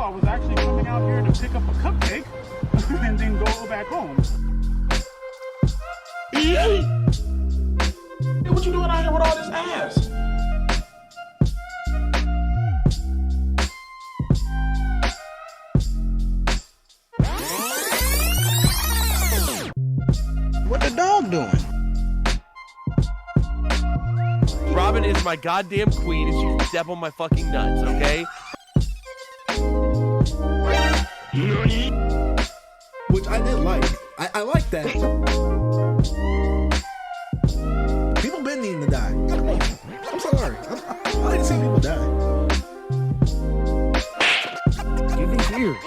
I was actually coming out here to pick up a cupcake and then go back home. Hey, what you doing out here with all this ass? What the dog doing? Robin is my goddamn queen and she step on my fucking nuts, okay? Which I did like. I like that. People been needing to die. I'm sorry. I like to see people die. Give me here.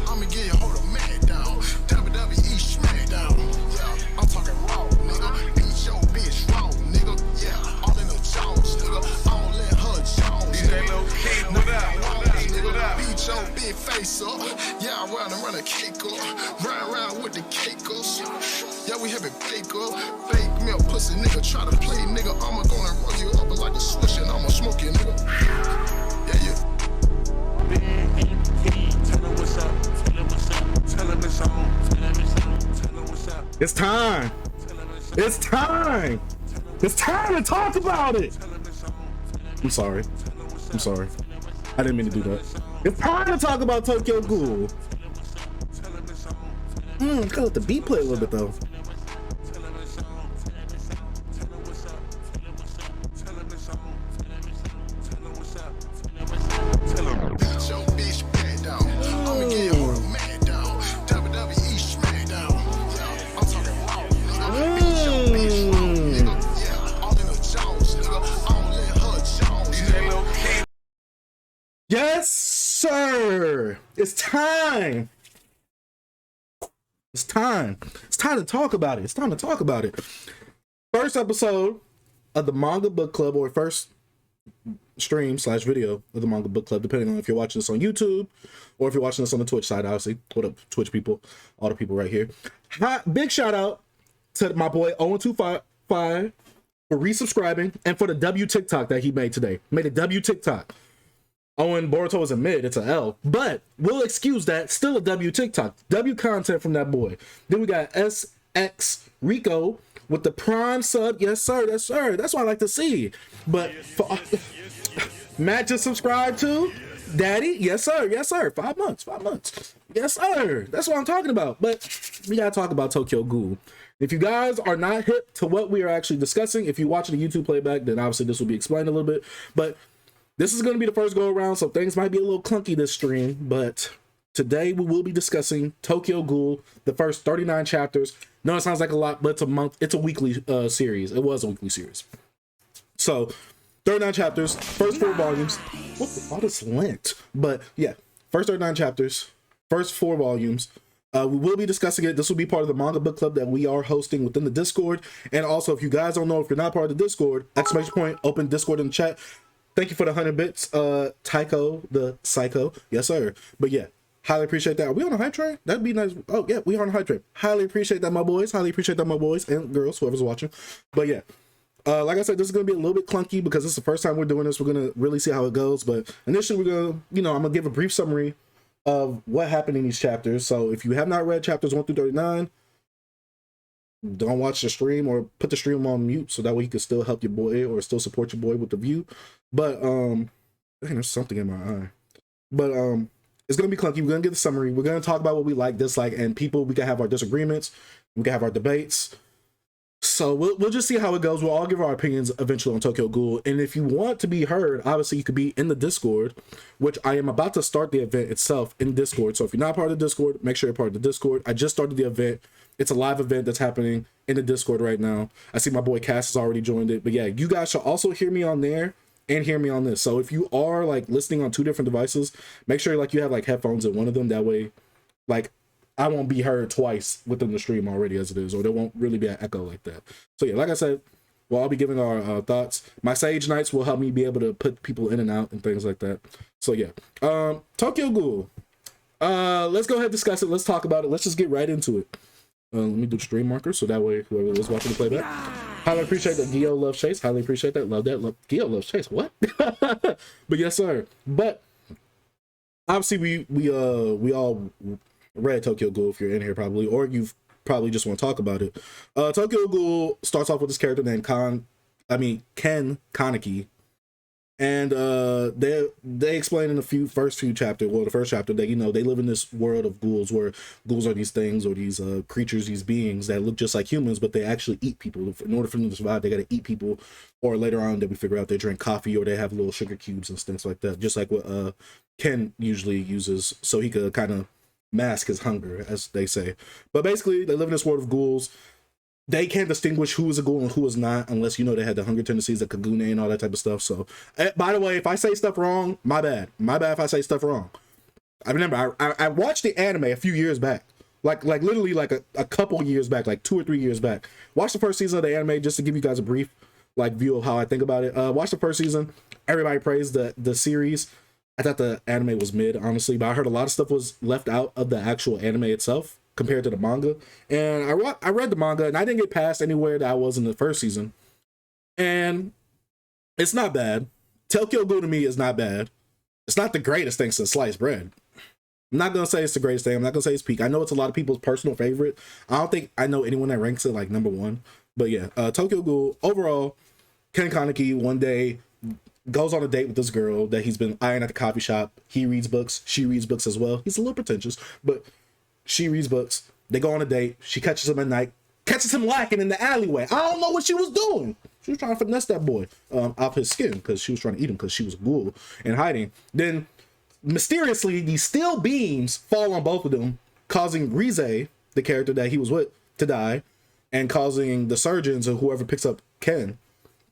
I'ma get your hold a man down. WWE SmackDown. Yeah, I'm talking raw, nigga. Beat your bitch raw, nigga. Yeah, all in the jaws, nigga. I don't let her jaws. Beat your big face up. Yeah, I run a cake up. Ride around with the cakers. Yeah, we having fake up. Fake milk pussy nigga. Try to play nigga. I'ma gonna roll you up like a swish and I'ma smoke you, nigga. Yeah, yeah. It's time. It's time. It's time to talk about it. I'm sorry. I'm sorry. I didn't mean to do that. It's time to talk about Tokyo Ghoul. Gotta let the beat play a little bit though. Yes, sir. It's time. It's time. It's time to talk about it. It's time to talk about it. First episode of the Manga Book Club, or first stream / video of the Manga Book Club, depending on if you're watching this on YouTube or if you're watching this on the Twitch side, obviously. What up, Twitch people? All the people right here. Big shout out to my boy 0125 for resubscribing and for the W TikTok that he made today. Made a W TikTok. Owen Boruto is a mid, it's a L, but we'll excuse that. Still a W TikTok. W content from that boy. Then we got SX Rico with the Prime sub. Yes, sir. Yes, sir. That's what I like to see. But Matt just subscribed to Daddy. Yes, sir. Yes, sir. 5 months. 5 months. Yes, sir. That's what I'm talking about. But we gotta talk about Tokyo Ghoul. If you guys are not hip to what we are actually discussing, if you're watching the YouTube playback, then obviously this will be explained a little bit. But this is going to be the first go around, so things might be a little clunky this stream, but today we will be discussing Tokyo Ghoul, the first 39 chapters. No, it sounds like a lot, but it's a weekly series. It was a weekly series. So, 39 chapters, first 4 volumes. What the fuck is lint? But yeah, first 39 chapters, first 4 volumes. We will be discussing it. This will be part of the Manga Book Club that we are hosting within the Discord. And also, if you guys don't know, if you're not part of the Discord, exclamation point, open Discord in the chat. Thank you for the 100 bits, Tycho the Psycho. Yes, sir. But yeah, highly appreciate that. Are we on a hype train? That'd be nice. Oh, yeah, we are on a hype train. Highly appreciate that, my boys. Highly appreciate that, my boys and girls, whoever's watching. But yeah, like I said, this is going to be a little bit clunky because this is the first time we're doing this. We're going to really see how it goes. But initially, we're going to, I'm going to give a brief summary of what happened in these chapters. So if you have not read chapters 1 through 39, don't watch the stream or put the stream on mute so that way you can still help your boy or still support your boy with the view. But dang, there's something in my eye. But it's gonna be clunky. We're gonna get the summary. We're gonna talk about what we like, dislike, and people. We can have our disagreements. We can have our debates. So we'll just see how it goes. We'll all give our opinions eventually on Tokyo Ghoul. And if you want to be heard, obviously you could be in the Discord, which I am about to start the event itself in Discord. So if you're not part of the Discord, make sure you're part of the Discord. I just started the event. It's a live event that's happening in the Discord right now. I see my boy Cass has already joined it. But yeah, you guys should also hear me on there and hear me on this. So if you are like listening on 2 different devices, make sure like you have like headphones in one of them. That way, like I won't be heard twice within the stream already as it is, or there won't really be an echo like that. So yeah, like I said, we'll all be giving our thoughts. My Sage Nights will help me be able to put people in and out and things like that. So yeah, Tokyo Ghoul. Let's go ahead and discuss it. Let's talk about it. Let's just get right into it. Let me do the stream marker so that way whoever is watching the playback. Highly appreciate that. Gio loves Chase. Highly appreciate that. Love that. Gio loves Chase. What? But yes, sir. But obviously we all read Tokyo Ghoul if you're in here probably, or you've probably just want to talk about it. Tokyo Ghoul starts off with this character named Ken Kaneki. And they explain in the first few chapters, well, the first chapter, that, you know, they live in this world of ghouls where ghouls are these things or these creatures, these beings that look just like humans, but they actually eat people. In order for them to survive, they got to eat people. Or later on, that we figure out they drink coffee or they have little sugar cubes and things like that, just like what Ken usually uses so he could kind of mask his hunger, as they say. But basically, they live in this world of ghouls. They can't distinguish who is a ghoul and who is not unless, you know, they had the hunger tendencies, the kagune and all that type of stuff. So, by the way, if I say stuff wrong, my bad. My bad if I say stuff wrong. I remember I watched the anime a few years back. Like literally like a couple years back, like 2 or 3 years back. Watch the first season of the anime just to give you guys a brief like view of how I think about it. Watch the first season. Everybody praised the series. I thought the anime was mid, honestly, but I heard a lot of stuff was left out of the actual anime itself compared to the manga. And I read the manga and I didn't get past anywhere that I was in the first season. And it's not bad. Tokyo Ghoul to me is not bad. It's not the greatest thing since sliced bread. I'm not gonna say it's the greatest thing. I'm not gonna say it's peak. I know it's a lot of people's personal favorite. I don't think I know anyone that ranks it like number one. But yeah, Tokyo Ghoul, overall, Ken Kaneki one day goes on a date with this girl that he's been eyeing at the coffee shop. He reads books. She reads books as well. He's a little pretentious, but she reads books. They go on a date. She catches him at night. Catches him lacking in the alleyway. I don't know what she was doing. She was trying to finesse that boy off his skin because she was trying to eat him because she was a ghoul and hiding. Then mysteriously, these steel beams fall on both of them, causing Rize, the character that he was with, to die, and causing the surgeons or whoever picks up Ken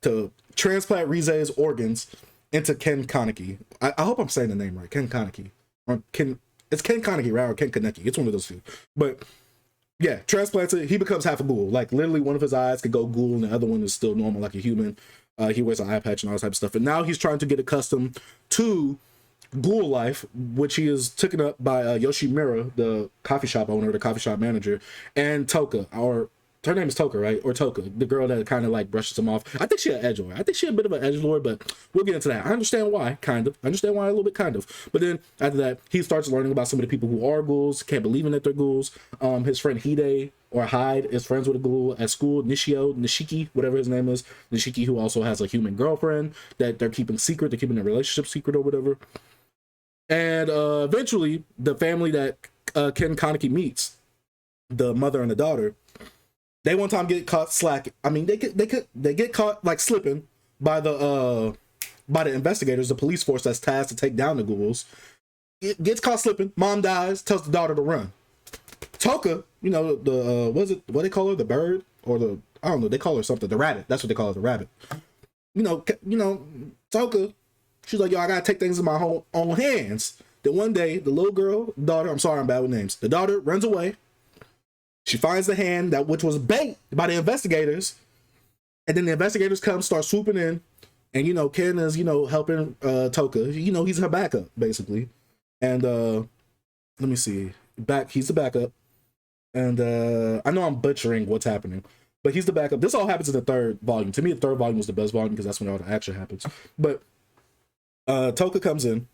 to transplant Rize's organs into Ken Kaneki. I hope I'm saying the name right. Ken Kaneki. Or Ken, it's Ken Kaneki, right? Or Ken Kaneki. It's one of those two. But yeah, transplants it. He becomes half a ghoul. Like literally one of his eyes could go ghoul and the other one is still normal like a human. He wears an eye patch and all that type of stuff. And now he's trying to get accustomed to ghoul life, which he is taken up by Yoshimura, the coffee shop owner, the coffee shop manager, and Toka, or her name is Toka, right? Or Toka, the girl that kind of like brushes him off. I think she an edgelord. I think she a bit of an edgelord, but we'll get into that. I understand why, kind of. I understand why a little bit, kind of. But then after that, he starts learning about some of the people who are ghouls, can't believe in that they're ghouls. His friend Hide, or Hyde, is friends with a ghoul at school. Nishiki, whatever his name is. Nishiki, who also has a human girlfriend that they're keeping secret. They're keeping their relationship secret or whatever. And eventually, the family that Ken Kaneki meets, the mother and the daughter, they one time get caught slacking. I mean, they get caught like slipping by the investigators, the police force that's tasked to take down the ghouls. It gets caught slipping. Mom dies. Tells the daughter to run. Toka, you know, the what they call her, the bird, or the, I don't know, they call her something, the rabbit. That's what they call her, the rabbit. You know, Toka, she's like, yo, I gotta take things in my own hands. Then one day, the little girl, daughter, I'm sorry, I'm bad with names. The daughter runs away. She finds the hand which was bait by the investigators. And then the investigators come, start swooping in. And, you know, Ken is, you know, helping Toka. You know, he's her backup, basically. And let me see. He's the backup. And I know I'm butchering what's happening, but he's the backup. This all happens in the third volume. To me, the third volume was the best volume because that's when all the action happens. But Toka comes in.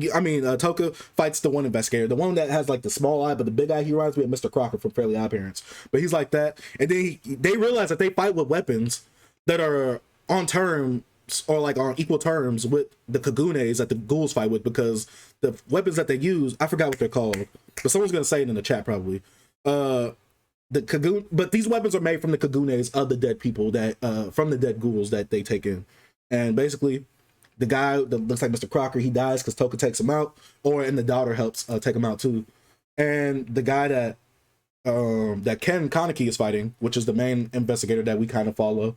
Toka fights the one investigator, the one that has like the small eye, but the big eye. He reminds me of Mr. Crocker from Fairly Odd Parents, but he's like that. And then they realize that they fight with weapons that are on terms or like on equal terms with the kagunes that the ghouls fight with, because the weapons that they use, I forgot what they're called, but someone's gonna say it in the chat probably. But these weapons are made from the kagunes of the dead people that from the dead ghouls that they take in, and basically. The guy that looks like Mr. Crocker, he dies because Toka takes him out, and the daughter helps take him out too. And the guy that Ken Kaneki is fighting, which is the main investigator that we kind of follow,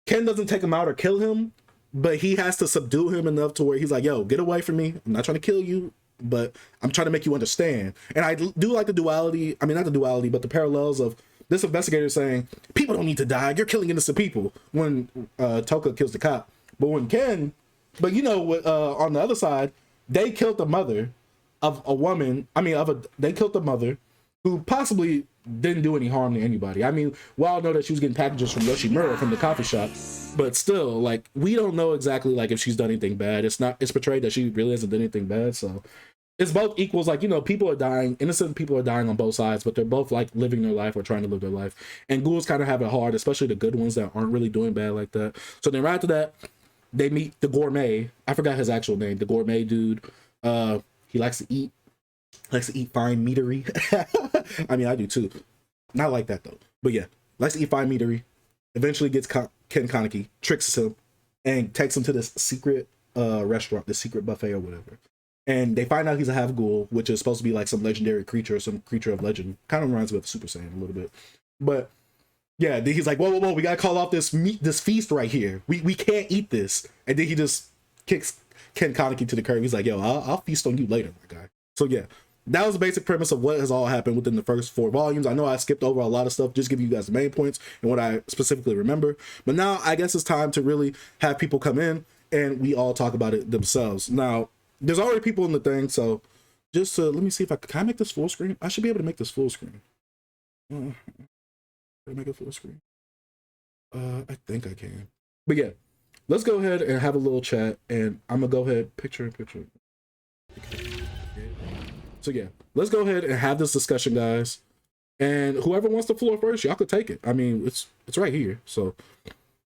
Ken doesn't take him out or kill him, but he has to subdue him enough to where he's like, yo, get away from me. I'm not trying to kill you. but I'm trying to make you understand. And I do like the duality. I mean, not the duality, but the parallels of this investigator saying people don't need to die. You're killing innocent people when Toka kills the cop. But when Ken, but you know, on the other side, they killed the mother of a woman. I mean, they killed the mother who possibly didn't do any harm to anybody. I mean, we all know that she was getting packages from Yoshimura from the coffee shop, but still, like, we don't know exactly like if she's done anything bad. It's portrayed that she really hasn't done anything bad. So it's both equals. Like, you know, people are dying, innocent people are dying on both sides, but they're both like living their life or trying to live their life. And ghouls kind of have it hard, especially the good ones that aren't really doing bad like that. So then right after that, they meet the gourmet. I forgot his actual name. The gourmet dude. He likes to eat fine meatery. I mean, I do too. Not like that though. But yeah, likes to eat fine meatery. Eventually gets Ken Kaneki, tricks him, and takes him to this secret restaurant, this secret buffet or whatever. And they find out he's a half ghoul, which is supposed to be like some legendary creature, some creature of legend. Kind of reminds me of Super Saiyan a little bit. But yeah, then he's like, whoa, we gotta call off this feast right here. We can't eat this. And then he just kicks Ken Kaneki to the curb. He's like, yo, I'll feast on you later, my guy. So yeah, that was the basic premise of what has all happened within the first 4 volumes. I know I skipped over a lot of stuff, just give you guys the main points and what I specifically remember. But now I guess it's time to really have people come in and we all talk about it themselves. Now, there's already people in the thing, so just let me see if can I make this full screen? I should be able to make this full screen. Can I make it full screen? I think I can. But yeah, let's go ahead and have a little chat, and I'm gonna go ahead, picture in picture. So yeah, let's go ahead and have this discussion, guys. And whoever wants the floor first, y'all could take it. I mean, it's right here. So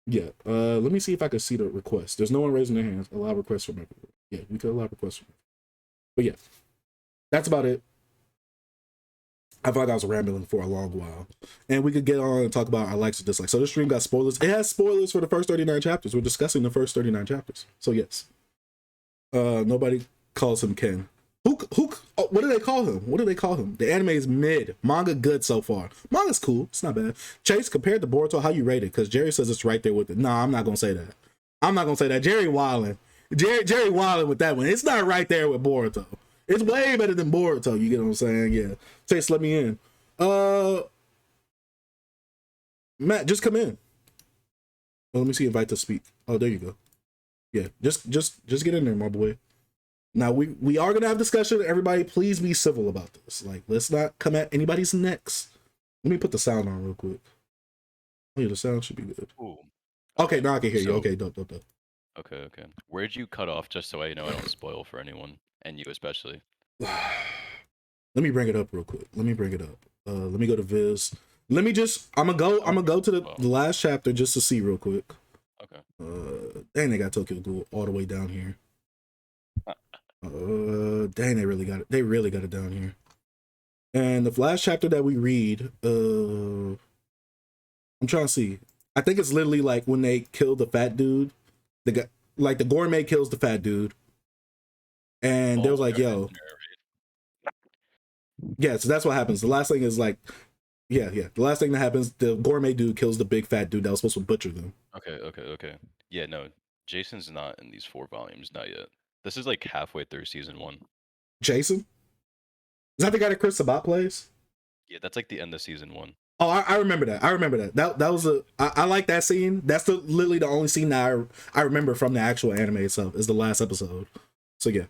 yeah, let me see if I can see the request. There's no one raising their hands. Allow requests from everyone. Yeah, we could allow requests from everyone. But yeah, that's about it. I feel like I was rambling for a long while. And we could get on and talk about our likes and dislikes. So this stream got spoilers. It has spoilers for the first 39 chapters. We're discussing the first 39 chapters. So yes. Nobody calls him Ken. What do they call him? What do they call him? The anime is mid. Manga good so far. Manga's cool. It's not bad. Chase, compared to Boruto, how you rate it? Because Jerry says it's right there with it. No, I'm not going to say that. I'm not going to say that. Jerry wildin'. Jerry wildin' with that one. It's not right there with Boruto. It's way better than Boruto. You get what I'm saying? Yeah. Chase, let me in. Matt, just come in. Oh, let me see. Invite to speak. Oh, there you go. Yeah. Just get in there, my boy. Now we are gonna have discussion. Everybody, please be civil about this. Like, let's not come at anybody's necks. Let me put the sound on real quick. Oh yeah, the sound should be good. Ooh. Okay, now I can hear you. Okay, dope. Okay. Where'd you cut off, just so I know I don't spoil for anyone, and you especially? Let me bring it up real quick. Let me bring it up. Let me go to Viz. I'm gonna go to the last chapter just to see real quick. Okay. Dang, they got Tokyo Ghoul all the way down here. Dang, they really got it down here. And the last chapter that we read, I'm trying to see. I think it's literally like when they kill the fat dude. The guy, like the gourmet kills the fat dude, and they was like, "Yo, yeah." So that's what happens. The last thing is like, yeah. The last thing that happens, the gourmet dude kills the big fat dude that was supposed to butcher them. Okay. Yeah, no, Jason's not in these 4 volumes, not yet. This is like halfway through season 1. Jason? Is that the guy that Chris Sabat plays? Yeah, that's like the end of season 1. Oh, I remember that. That was I like that scene. That's literally the only scene that I remember from the actual anime itself, is the last episode. So yeah.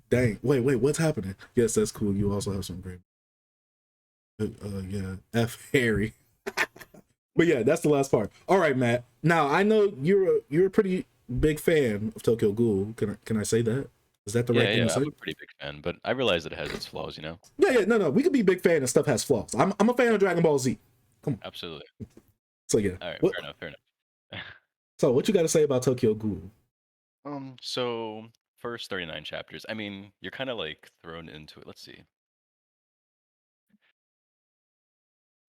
Dang. Wait, what's happening? Yes, that's cool. You also have some great. Yeah. F Harry. But yeah, that's the last part. All right, Matt. Now I know you're a pretty big fan of Tokyo Ghoul. Can I say that? Is that the right thing to say? I'm a pretty big fan, but I realize that it has its flaws, you know? Yeah, no. We could be big fan and stuff has flaws. I'm a fan of Dragon Ball Z. Come on. Absolutely. So yeah. All right, fair enough. So what you got to say about Tokyo Ghoul? So first 39 chapters. I mean, you're kind of like thrown into it. Let's see.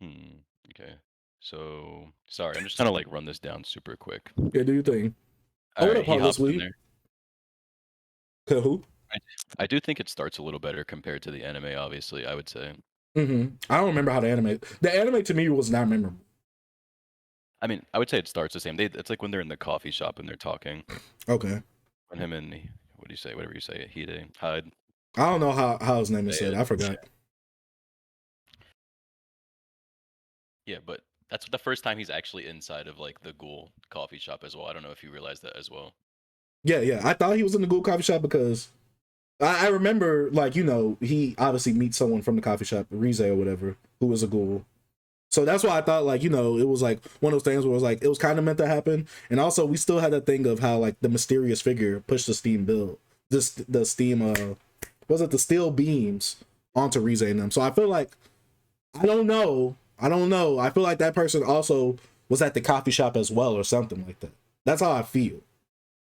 Okay. So sorry, I'm just trying to like run this down super quick. Yeah, do your thing. All What right, up, he Heartless hops in Weed? there. Who? I do think it starts a little better compared to the anime, obviously, I would say. I don't remember how the anime to me was not memorable. I mean, I would say it starts the same. It's like when they're in the coffee shop and they're talking. Okay. When him and what do you say? Whatever you say, Hyde. I don't know how his name is said. I forgot. Yeah, but that's the first time he's actually inside of like the Ghoul coffee shop as well. I don't know if you realized that as well. Yeah. I thought he was in the Ghoul coffee shop because I remember, like, you know, he obviously meets someone from the coffee shop, Rize or whatever, who was a ghoul. So that's why I thought, like, you know, it was like one of those things where it was like, it was kind of meant to happen. And also, we still had that thing of how, like, the mysterious figure pushed the steam build. The steam, was it the steel beams onto Rize and them. So I feel like, I don't know. I feel like that person also was at the coffee shop as well or something like that. That's how I feel.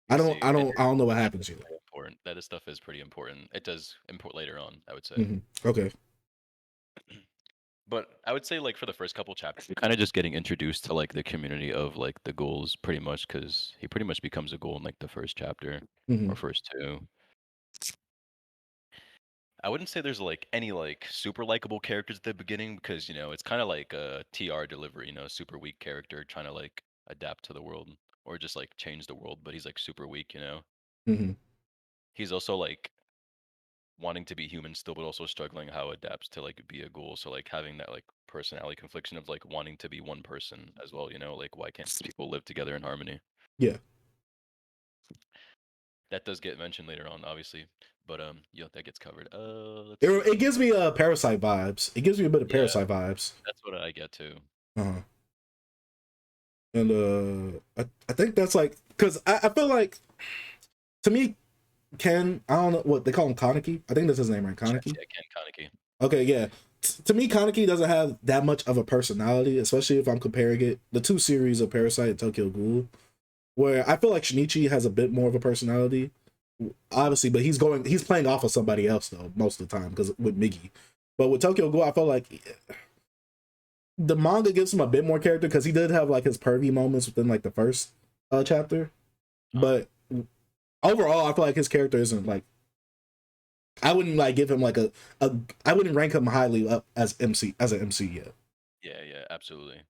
I don't know what happens here. Important. That stuff is pretty important. It does import later on, I would say. Okay. But I would say, like, for the first couple chapters, you're kind of just getting introduced to like the community of like the ghouls, pretty much, because he pretty much becomes a ghoul in like the first chapter or first two. I wouldn't say there's like any like super likable characters at the beginning because you know it's kind of like a TR delivery, you know, super weak character trying to like adapt to the world or just like change the world, but he's like super weak, you know. He's also like wanting to be human still, but also struggling how it adapts to like be a ghoul. So like having that like personality confliction of like wanting to be one person as well, you know, like why can't people live together in harmony? Yeah. That does get mentioned later on, obviously, but yeah, that gets covered. It gives me Parasite vibes. It gives me a bit of Parasite vibes. That's what I get too. And I think that's like, because I feel like, to me, Ken, I don't know what they call him, Kaneki. I think that's his name, right? Kaneki. Yeah, Ken Kaneki. Okay, yeah. To me, Kaneki doesn't have that much of a personality, especially if I'm comparing it the two series of Parasite and Tokyo Ghoul, where I feel like Shinichi has a bit more of a personality, obviously, but he's playing off of somebody else though most of the time because with Miggy. But with Tokyo Ghoul, I felt like the manga gives him a bit more character because he did have like his pervy moments within like the first chapter, but overall, I feel like his character isn't like. I wouldn't like give him like I wouldn't rank him highly up as an MC yet. Yeah, absolutely.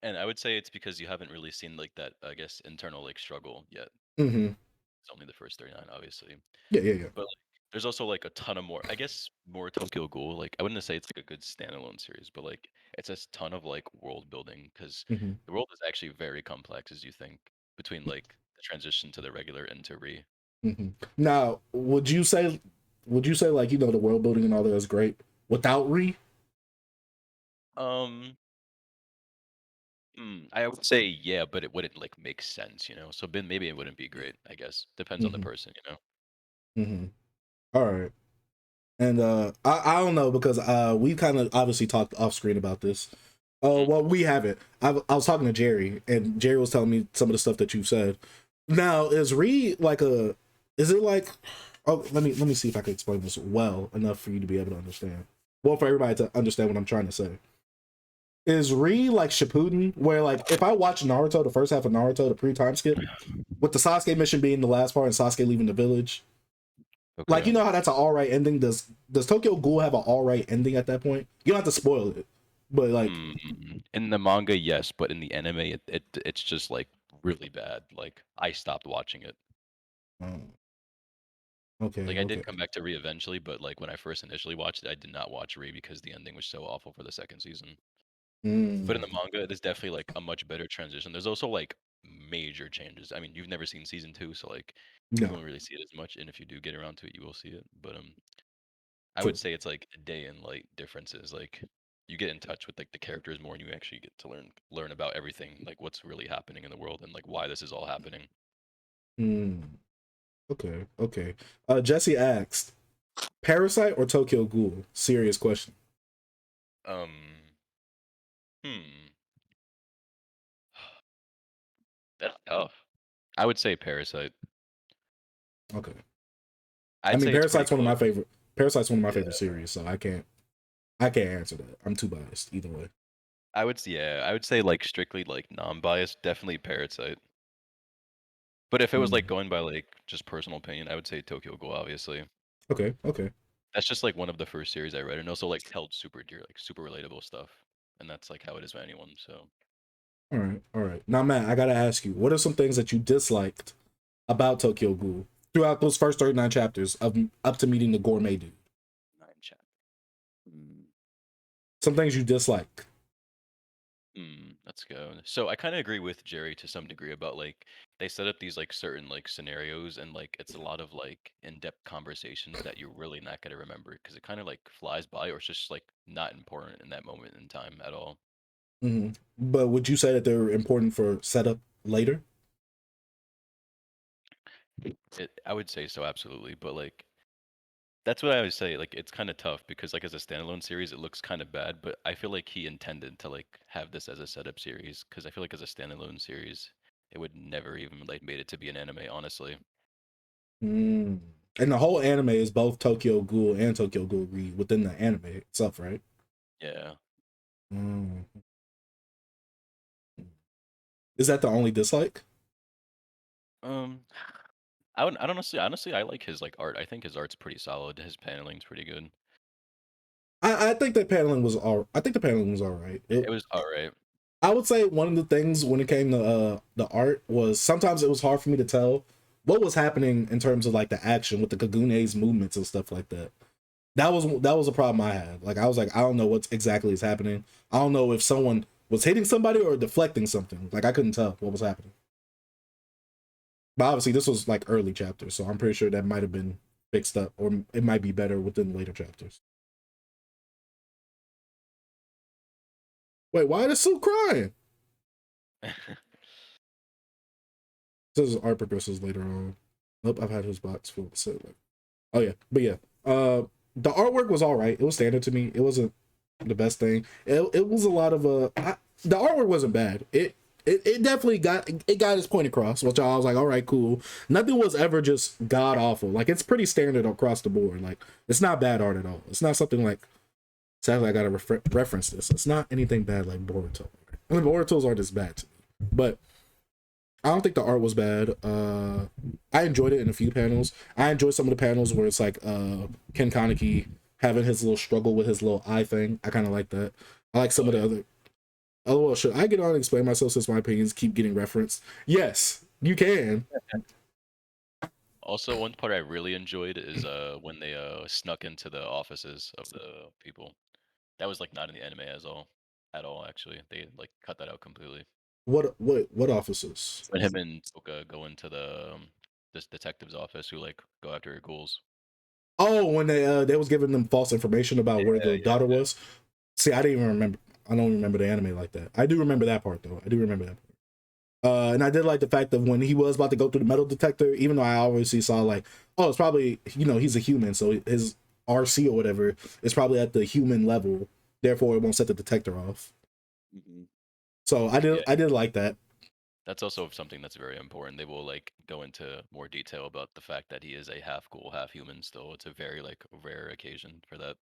And I would say it's because you haven't really seen like that, I guess, internal like struggle yet. It's only the first 39, obviously. Yeah. But like, there's also like a ton of more, I guess, more Tokyo Ghoul. Like I wouldn't say it's like a good standalone series, but like it's a ton of like world building because the world is actually very complex as you think between like the transition to the regular and to Re. Now, would you say like, you know, the world building and all that is great without Re? I would say yeah, but it wouldn't like make sense, you know. So maybe it wouldn't be great. I guess depends on the person, you know. All right. And I don't know because we kind of obviously talked off screen about this. Well, we haven't. I was talking to Jerry, and Jerry was telling me some of the stuff that you said. Now, is Re like is it like? Oh, let me see if I can explain this well enough for you to be able to understand. Well, for everybody to understand what I'm trying to say. Is Re like Shippuden, where like if I watch Naruto, the first half of Naruto, the pre-time skip, with the Sasuke mission being the last part and Sasuke leaving the village, like, you know how that's an all right ending. Does Tokyo Ghoul have an all right ending at that point? You don't have to spoil it, but like in the manga, yes, but in the anime, it's just like really bad. Like I stopped watching it. Okay. Like I did come back to Re eventually, but like when I first initially watched it, I did not watch Re because the ending was so awful for the second season. But in the manga, it is definitely like a much better transition. There's also like major changes. I mean, you've never seen season 2, so like you won't really see it as much. And if you do get around to it, you will see it. But I would say it's like a day and light differences. Like you get in touch with like the characters more, and you actually get to learn about everything, like what's really happening in the world and like why this is all happening. Okay. Jesse asked, Parasite or Tokyo Ghoul? Serious question. That's tough. I would say Parasite. Okay. I mean, Parasite's one of my favorite. Parasite's one of my favorite series, so I can't answer that. I'm too biased either way. I would say like strictly like non-biased, definitely Parasite. But if it was like going by like just personal opinion, I would say Tokyo Ghoul, obviously. Okay. That's just like one of the first series I read, and also like held super dear, like super relatable stuff, and that's like how it is for anyone. So. All right. Now, Matt, I gotta ask you, what are some things that you disliked about Tokyo Ghoul throughout those first 39 chapters of up to meeting the gourmet dude? 9 chapters. Some things you dislike. Let's go. So I kind of agree with Jerry to some degree about like they set up these like certain like scenarios and like it's a lot of like in-depth conversations that you're really not gonna remember because it kind of like flies by or it's just like not important in that moment in time at all. But would you say that they're important for setup later? I would say so, absolutely. But like that's what I always say. Like it's kind of tough because like as a standalone series, it looks kind of bad. But I feel like he intended to like have this as a setup series because I feel like as a standalone series, it would never even like made it to be an anime. Honestly. And the whole anime is both Tokyo Ghoul and Tokyo Ghoul Re within the anime itself, right? Yeah. Is that the only dislike? I don't honestly I like his like art. I think his art's pretty solid. His paneling's pretty good. I think the paneling was all. I think the paneling was all right. It was all right. I would say one of the things when it came to the art was sometimes it was hard for me to tell what was happening in terms of like the action with the Kagune's movements and stuff like that. That was a problem I had. Like I was like, I don't know what exactly is happening. I don't know if someone was hitting somebody or deflecting something. Like I couldn't tell what was happening. But obviously this was like early chapters, so I'm pretty sure that might have been fixed up, or it might be better within later chapters. Wait, why is Sue crying? This is art progresses later on. Nope, I've had his box full. So like, oh yeah, but yeah, the artwork was all right. It was standard to me. It wasn't the best thing. It was a lot of the artwork wasn't bad. It definitely got its point across, which I was like, all right, cool. Nothing was ever just god awful. Like it's pretty standard across the board. Like it's not bad art at all. It's not something like. Sadly, I gotta reference this. It's not anything bad like Boruto. I mean, Boruto's art is bad to me, but I don't think the art was bad. I enjoyed it in a few panels. I enjoyed some of the panels where it's like Ken Kaneki having his little struggle with his little eye thing. I kind of like that. I like some of the other. Oh well, should I get on and explain myself since my opinions keep getting referenced? Yes, you can. Also, one part I really enjoyed is when they snuck into the offices of the people. That was like not in the anime at all actually. They like cut that out completely. What officers? When him and Toka go into the this detective's office who like go after ghouls. Oh, when they was giving them false information about where the daughter was. See, I didn't even remember. I don't remember the anime like that. I do remember that part though. I do remember that part. And I did like the fact that when he was about to go through the metal detector, even though I obviously saw like, oh, it's probably, he's a human, so his RC or whatever is probably at the human level, therefore it won't set the detector off. So I did like that. That's also something that's very important. They will like go into more detail about the fact that he is a half ghoul, half human still. It's a very like rare occasion for that.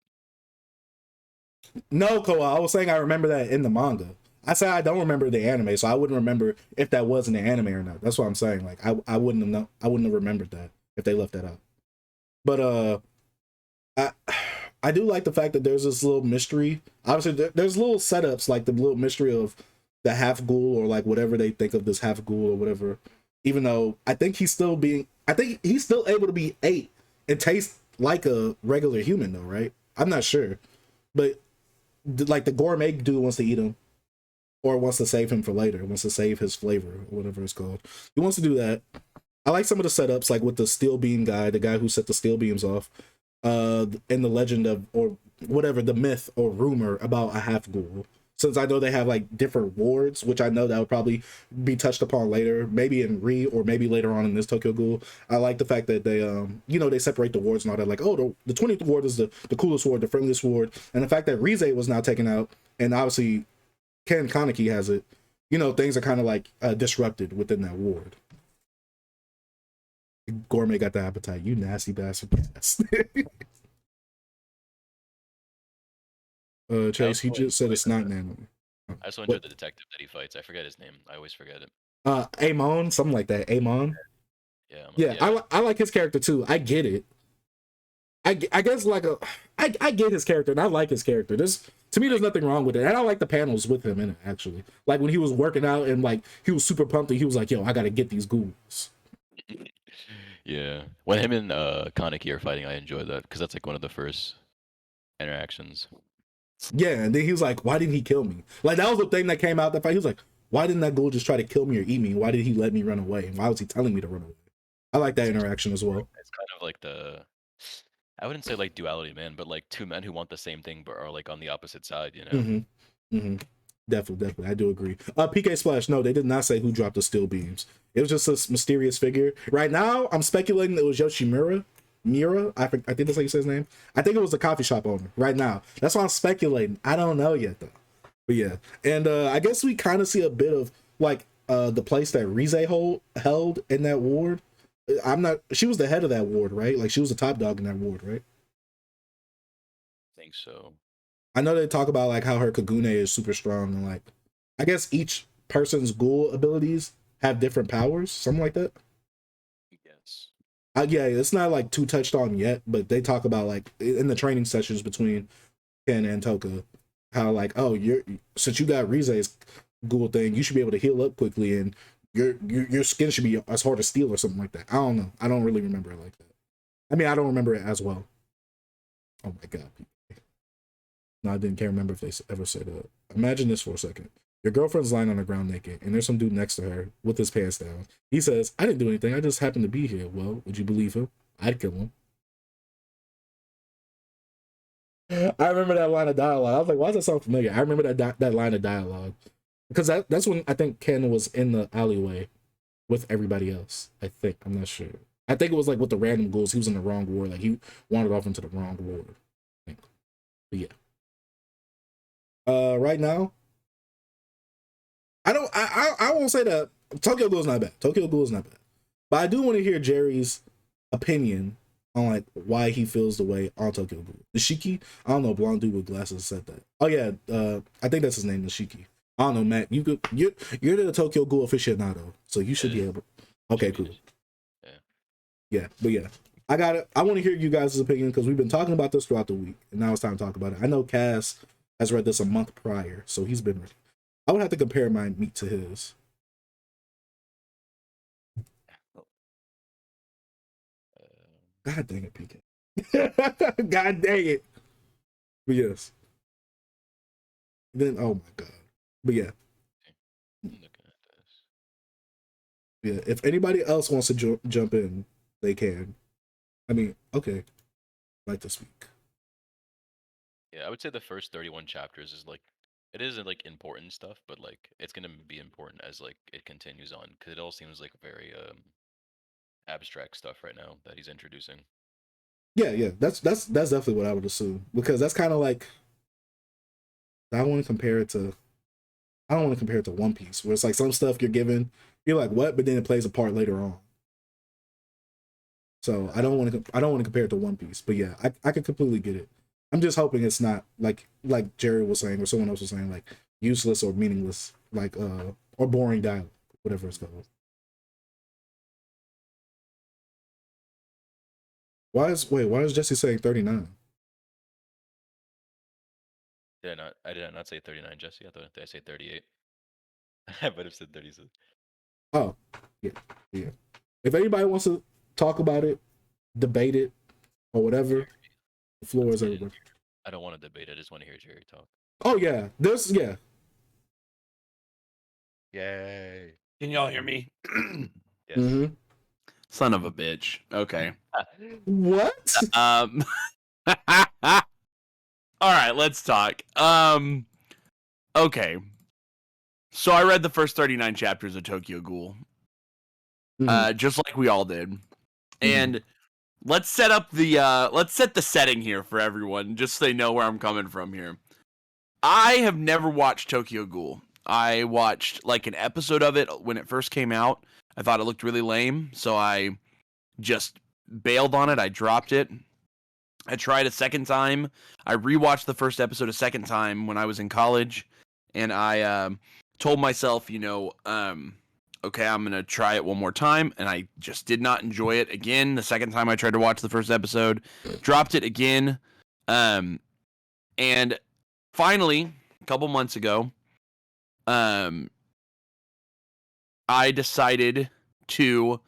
No, Koa, I was saying I remember that in the manga. I said I don't remember the anime, so I wouldn't remember if that was in the anime or not. That's what I'm saying. Like I wouldn't have remembered that if they left that out. But I do like the fact that there's this little mystery. Obviously, there's little setups like the little mystery of the half ghoul or like whatever they think of this half ghoul or whatever. Even though I think he's still able to be ate and taste like a regular human though, right? I'm not sure, but like the gourmet dude wants to eat him. Or wants to save him for later, wants to save his flavor, or whatever it's called. He wants to do that. I like some of the setups, like with the steel beam guy, the guy who set the steel beams off, and the legend of, or whatever, the myth or rumor about a half ghoul. Since I know they have like different wards, which I know that would probably be touched upon later, maybe in Re or maybe later on in this Tokyo Ghoul. I like the fact that they, they separate the wards and all that. Like, oh, the 20th ward is the coolest ward, the friendliest ward, and the fact that Rize was now taken out, and obviously Ken Kaneki has it, things are kind of like disrupted within that ward. Gourmet got the appetite, you nasty bastard. Chase, he just said it's not an anime. I also enjoyed the detective that he fights. I forget his name. I always forget it. Amon, something like that. Amon. Yeah. I like his character too. I get it. I guess like I get his character and I like his character. To me, there's nothing wrong with it. And I like the panels with him in it, actually. Like when he was working out and like he was super pumped and he was like, yo, I gotta get these ghouls. Yeah, when him and Kaneki are fighting, I enjoy that because that's like one of the first interactions. Yeah, and then he was like, "Why didn't he kill me?" Like that was the thing that came out that fight. He was like, "Why didn't that ghoul just try to kill me or eat me? Why did he let me run away? Why was he telling me to run away?" I like that interaction as well. It's kind of like I wouldn't say like duality, man, but like two men who want the same thing but are like on the opposite side, you know? Mm-hmm. Mm-hmm. Definitely, I do agree. PK Splash, no, they did not say who dropped the steel beams. It was just this mysterious figure. Right now, I'm speculating it was Yoshimura. I think that's how you say his name. I think it was the coffee shop owner. Right now, that's why I'm speculating. I don't know yet though. But yeah, and I guess we kind of see a bit of like the place that Rize held in that ward. I'm not. She was the head of that ward, right? Like she was the top dog in that ward, right? I think so. I know they talk about like how her Kagune is super strong and like I guess each person's ghoul abilities have different powers, something like that. Yes. Yeah, it's not like too touched on yet, but they talk about like in the training sessions between Ken and Toka, how like, oh, since you got Rize's ghoul thing, you should be able to heal up quickly and your skin should be as hard as steel or something like that. I don't know. I don't really remember it like that. I mean, I don't remember it as well. Oh my god. No, I can't remember if they ever said that. Imagine this for a second. Your girlfriend's lying on the ground naked, and there's some dude next to her with his pants down. He says, "I didn't do anything. I just happened to be here." Well, would you believe him? I'd kill him. I remember that line of dialogue. I was like, why does that sound familiar? I remember that line of dialogue. Because that's when I think Ken was in the alleyway with everybody else. I think. I'm not sure. I think it was like with the random ghouls. He was in the wrong ward. Like he wandered off into the wrong ward. I think. But yeah. Right now, I won't say that Tokyo Ghoul is not bad. Tokyo Ghoul is not bad. But I do want to hear Jerry's opinion on like why he feels the way on Tokyo Ghoul. Nishiki, I don't know, blonde dude with glasses said that. Oh yeah, I think that's his name, Nishiki. I don't know, Matt. You're the Tokyo Ghoul aficionado, so you should be able. Okay, cool. Yeah, but yeah, I got it. I want to hear you guys' opinion because we've been talking about this throughout the week, and now it's time to talk about it. I know Cass has read this a month prior, so he's been ready. I would have to compare my meat to his. God dang it, PK. God dang it. But yes. Then, oh my God. But yeah. Yeah, if anybody else wants to jump in, they can. I mean, okay. Like to speak. Yeah, I would say the first 31 chapters is like, it isn't like important stuff, but like it's gonna be important as like it continues on because it all seems like very abstract stuff right now that he's introducing. Yeah, that's definitely what I would assume because that's kind of like I don't want to compare it to One Piece where it's like some stuff you're given, you're like what, but then it plays a part later on. So I don't want to compare it to One Piece, but yeah, I can completely get it. I'm just hoping it's not like Jerry was saying or someone else was saying like useless or meaningless like or boring dialogue, whatever it's called. Why is Jesse saying 39? I did not say 39, Jesse. Did I say 38? I would have said 36. Oh, yeah. If anybody wants to talk about it, debate it, or whatever, the floor is everybody. I don't want to debate. I just want to hear Jerry talk. Oh yeah, yeah. Yay! Can y'all hear me? Yes. Mm-hmm. Son of a bitch. Okay. What? All right, let's talk. Okay. So I read the first 39 chapters of Tokyo Ghoul. Just like we all did. And let's set the setting here for everyone, just so they know where I'm coming from here. I have never watched Tokyo Ghoul. I watched like an episode of it when it first came out. I thought it looked really lame, so I just bailed on it. I dropped it. I tried a second time. I rewatched the first episode a second time when I was in college, and I told myself, okay, I'm going to try it one more time, and I just did not enjoy it again. The second time I tried to watch the first episode, dropped it again, and finally, a couple months ago, I decided to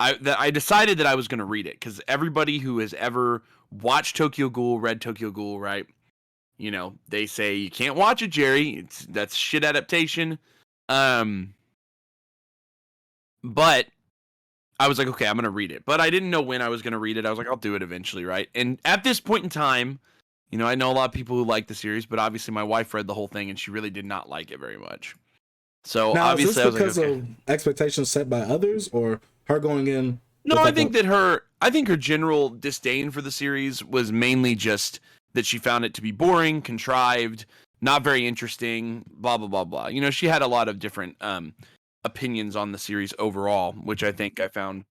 I decided that I was going to read it because everybody who has ever watched Tokyo Ghoul, read Tokyo Ghoul, right? You know, they say you can't watch it, Jerry. That's shit adaptation. But I was like, okay, I'm going to read it. But I didn't know when I was going to read it. I was like, I'll do it eventually, right? And at this point in time, you know, I know a lot of people who like the series, but obviously my wife read the whole thing and she really did not like it very much. So now, obviously is this because I was like, okay. of expectations set by others or her going in? No, I think her general disdain for the series was mainly just that she found it to be boring, contrived, not very interesting, blah, blah, blah, blah. You know, she had a lot of different opinions on the series overall, which I think I found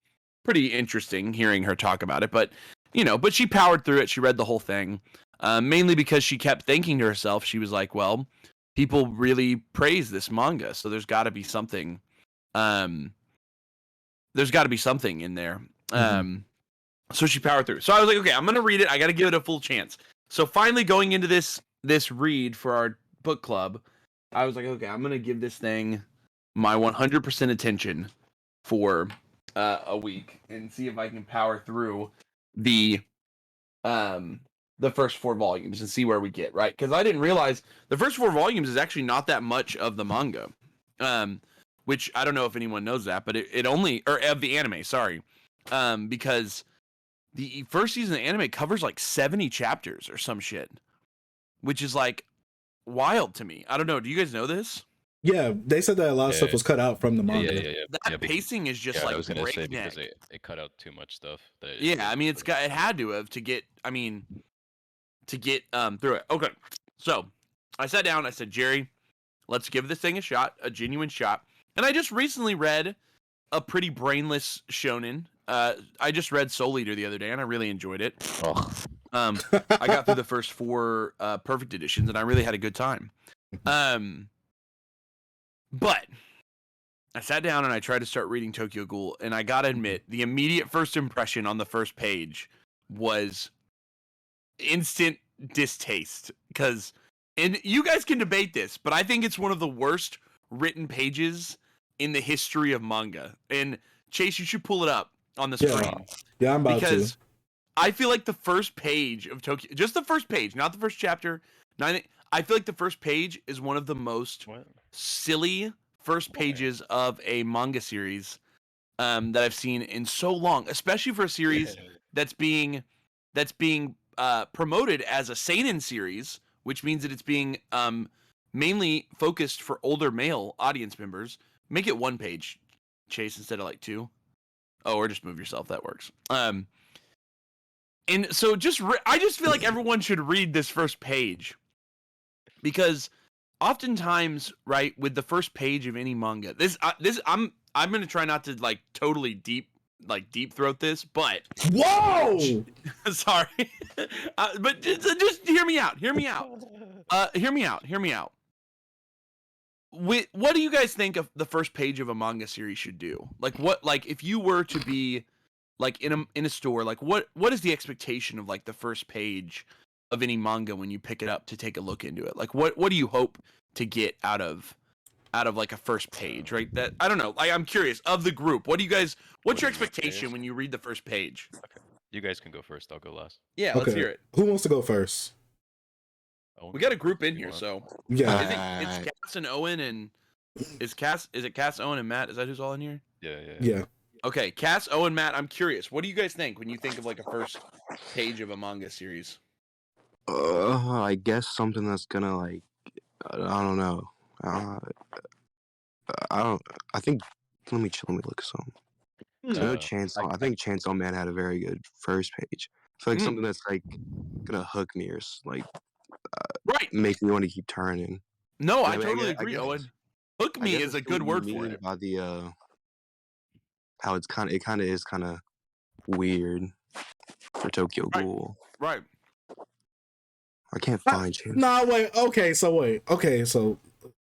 pretty interesting hearing her talk about it. But, you know, but she powered through it. She read the whole thing, mainly because she kept thinking to herself, she was like, well, people really praise this manga, so there's got to be something. There's got to be something in there. So she powered through. So I was like, okay, I'm going to read it. I got to give it a full chance. So finally going into this read for our book club, I was like, okay, I'm going to give this thing my 100% attention for a week and see if I can power through the first 4 volumes and see where we get, right? Because I didn't realize the first 4 volumes is actually not that much of the manga. Which I don't know if anyone knows that, but it only, or of the anime, sorry. Because the first season of the anime covers like 70 chapters or some shit, which is like wild to me. I don't know. Do you guys know this? Yeah, they said that a lot of stuff was cut out from the manga. That pacing is just like I was gonna say breakneck. because it cut out too much stuff. I mean, it had to have to get through it. Okay, so I sat down. I said, Jerry, let's give this thing a shot, a genuine shot. And I just recently read a pretty brainless shonen. I just read Soul Eater the other day, and I really enjoyed it. I got through the first 4 perfect editions, and I really had a good time. But I sat down and I tried to start reading Tokyo Ghoul, and I gotta admit, the immediate first impression on the first page was instant distaste. And you guys can debate this, but I think it's one of the worst written pages in the history of manga. And Chase, you should pull it up on the screen. Yeah, I'm about to. I feel like the first page of Tokyo, just the first page, not the first chapter. I feel like the first page is one of the most silly first pages of a manga series that I've seen in so long, especially for a series that's being promoted as a seinen series, which means that it's being mainly focused for older male audience members. Make it 1 page, Chase, instead of like 2. Oh, or just move yourself. That works. And so I just feel like everyone should read this first page, because oftentimes, right, with the first page of any manga, I'm going to try not to like totally deep throat this, but whoa, sorry, but just hear me out. Hear me out. What do you guys think of the first page of a manga series should do? Like if you were to be like in a store, like what is the expectation of like the first page of any manga when you pick it up to take a look into it? Like what do you hope to get out of like a first page, right? That I don't know. I'm curious of the group. What's your expectation when you read the first page? Okay. You guys can go first. I'll go last. Yeah, let's hear it. Who wants to go first? We got a group in here, so yeah. It's Cass and Owen, and is it Cass, Owen, and Matt? Is that who's all in here? Yeah. Okay, Cass, Owen, Matt. I'm curious. What do you guys think when you think of like a first page of a manga series? I guess something that's gonna like, I don't know. I think. Let me look at something. I think Chainsaw Man had a very good first page. I feel like something that's like gonna hook me or like right, make me want to keep turning. No, I totally agree, Owen. Hook me is a good word for it. About the how it kind of is kind of weird for Tokyo Ghoul. Right. I can't find Chainsaw. No, wait. Okay, so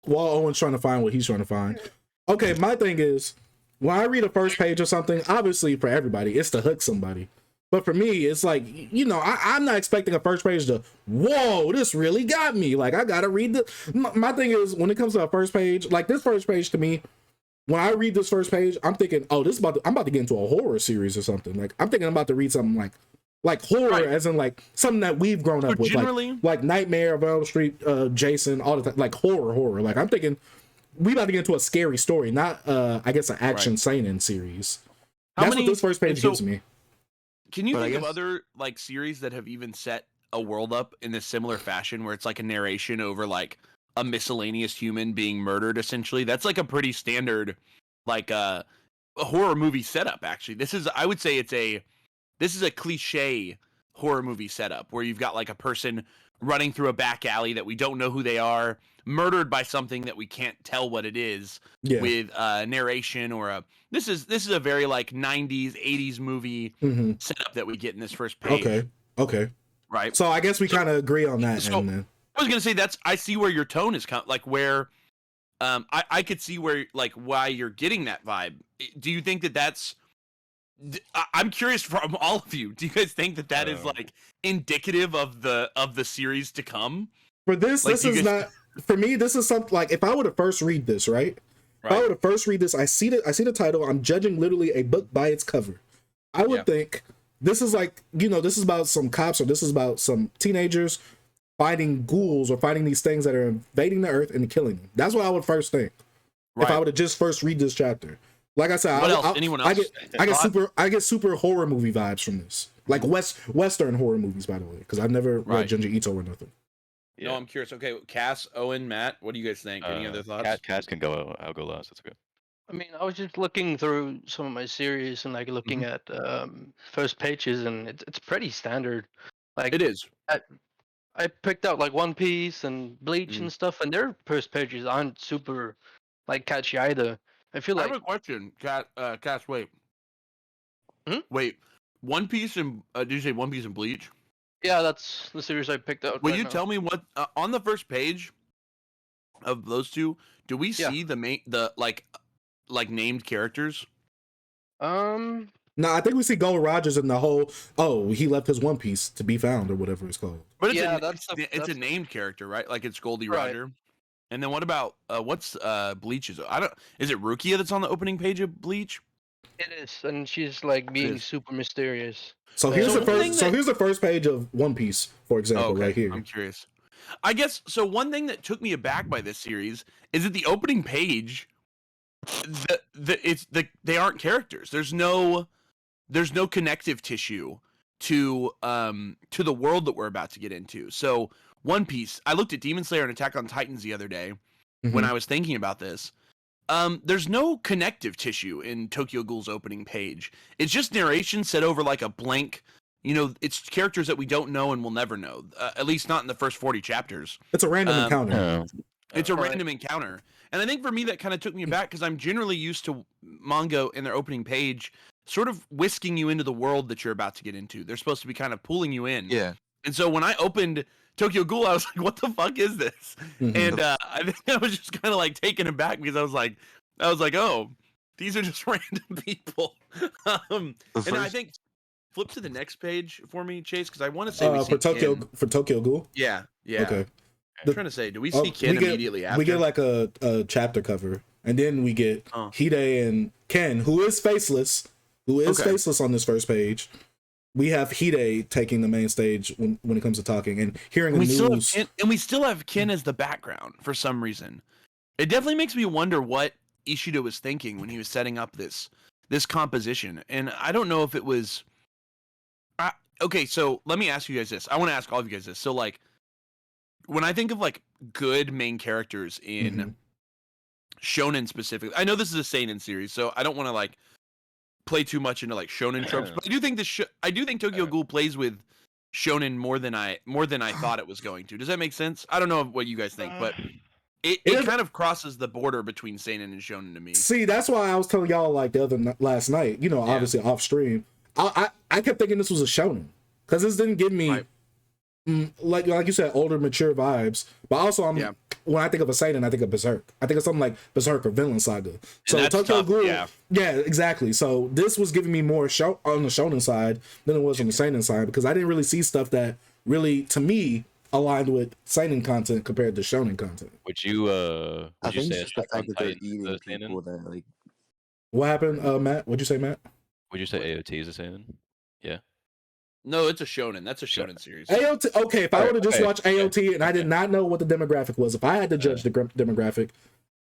while Owen's trying to find what he's trying to find. Okay, my thing is, when I read a first page or something, obviously for everybody, it's to hook somebody. But for me, it's like, you know, I'm not expecting a first page to, whoa, this really got me. Like, I gotta read my thing is, when it comes to a first page, like this first page to me, when I read this first page, I'm thinking, oh, I'm about to get into a horror series or something. Like I'm thinking I'm about to read something like horror, right, as in like something that we've grown up with, generally, like Nightmare of Elm Street, Jason, all the time, like horror. Like I'm thinking we about to get into a scary story, not I guess an action seinen series. That's what this first page gives me. Can you think of other like series that have even set a world up in this similar fashion where it's like a narration over like a miscellaneous human being murdered, essentially? That's like a pretty standard like a horror movie setup, actually. I would say this is a cliche horror movie setup where you've got like a person running through a back alley that we don't know who they are, murdered by something that we can't tell what it is, with narration or this is a very like 90s 80s movie setup that we get in this first page. Okay. Right. So I guess we kind of agree on that. So, then. I was gonna say I see where your tone is like where I could see where like why you're getting that vibe. Do you think that's I'm curious from all of you. Do you guys think that is like indicative of the series to come? For this, like, this is not for me. This is something like if I were to first read this, right? If I were to first read this, I see the title. I'm judging literally a book by its cover. I would think this is like this is about some cops or this is about some teenagers fighting ghouls or fighting these things that are invading the earth and killing them. That's what I would first think if I would have just first read this chapter. Like I said, anyone else? I get super horror movie vibes from this, like Western horror movies, by the way, because I've never read Junji Ito or nothing. Yeah. No, I'm curious. Okay, Cass, Owen, Matt, what do you guys think? Any other thoughts? Cass can go. I'll go last. That's good. I mean, I was just looking through some of my series and like looking at first pages, and it's pretty standard. Like it is. I picked out like One Piece and Bleach and stuff, and their first pages aren't super like catchy either. I feel like. I have a question, Cass. Wait. Wait. One Piece and did you say One Piece and Bleach? Yeah, that's the series I picked out. Will you tell me what on the first page of those two? Do we see the like named characters? No, I think we see Gold Rogers in the whole. Oh, he left his One Piece to be found or whatever it's called. But it's a named character, right? Like it's Goldie Roger. And then what about what's Bleach's? Is it Rukia that's on the opening page of Bleach? It is, and she's like being super mysterious. So here's the first page of One Piece, for example, right here. I'm curious. I guess so. One thing that took me aback by this series is that the opening page, they aren't characters. There's no connective tissue to the world that we're about to get into. So One Piece, I looked at Demon Slayer and Attack on Titans the other day when I was thinking about this. There's no connective tissue in Tokyo Ghoul's opening page. It's just narration set over like a blank, it's characters that we don't know and we'll never know, at least not in the first 40 chapters. It's a random encounter. It's a random encounter. And I think for me that kind of took me back because I'm generally used to manga in their opening page sort of whisking you into the world that you're about to get into. They're supposed to be kind of pulling you in. Yeah. And so when I opened Tokyo Ghoul, I was like, what the fuck is this? And I think I was just kind of like taken aback because I was like, oh, these are just random people. And I think flip to the next page for me, Chase, because I want to say for Tokyo Ghoul. Yeah. Okay. I'm trying to say, do we see Ken immediately after? We get like a chapter cover, and then we get Hide and Ken, who is faceless on this first page. We have Hide taking the main stage when it comes to talking and hearing the news. And we still have Ken as the background for some reason. It definitely makes me wonder what Ishida was thinking when he was setting up this composition. And I don't know if it was... okay, so let me ask you guys this. I want to ask all of you guys this. So, like, when I think of, like, good main characters in shonen specifically... I know this is a seinen series, so I don't want to, like, play too much into like shonen tropes, but I do think Tokyo Ghoul plays with shonen more than I thought it was going to. Does that make sense? I don't know what you guys think, but it kind of crosses the border between seinen and shonen to me. See, that's why I was telling y'all like last night, obviously off stream. I kept thinking this was a shonen because this didn't give me like you said, older, mature vibes. But also, when I think of a seinen, I think of Berserk. I think of something like Berserk or Vinland Saga. So Tokyo Ghoul, yeah, exactly. So this was giving me more on the shonen side than it was on the seinen side because I didn't really see stuff that really, to me, aligned with seinen content compared to shonen content. Would you I would you think say it's just the Attack on fact that they're Titan is eating a seinen? people that like. What happened, Matt? What'd you say, Matt? Would you say AOT is a seinen? Yeah. No, it's a shonen. That's a shonen series. AOT. Okay, if I would have just okay, watched AOT and I did not know what the demographic was, if I had to judge the demographic,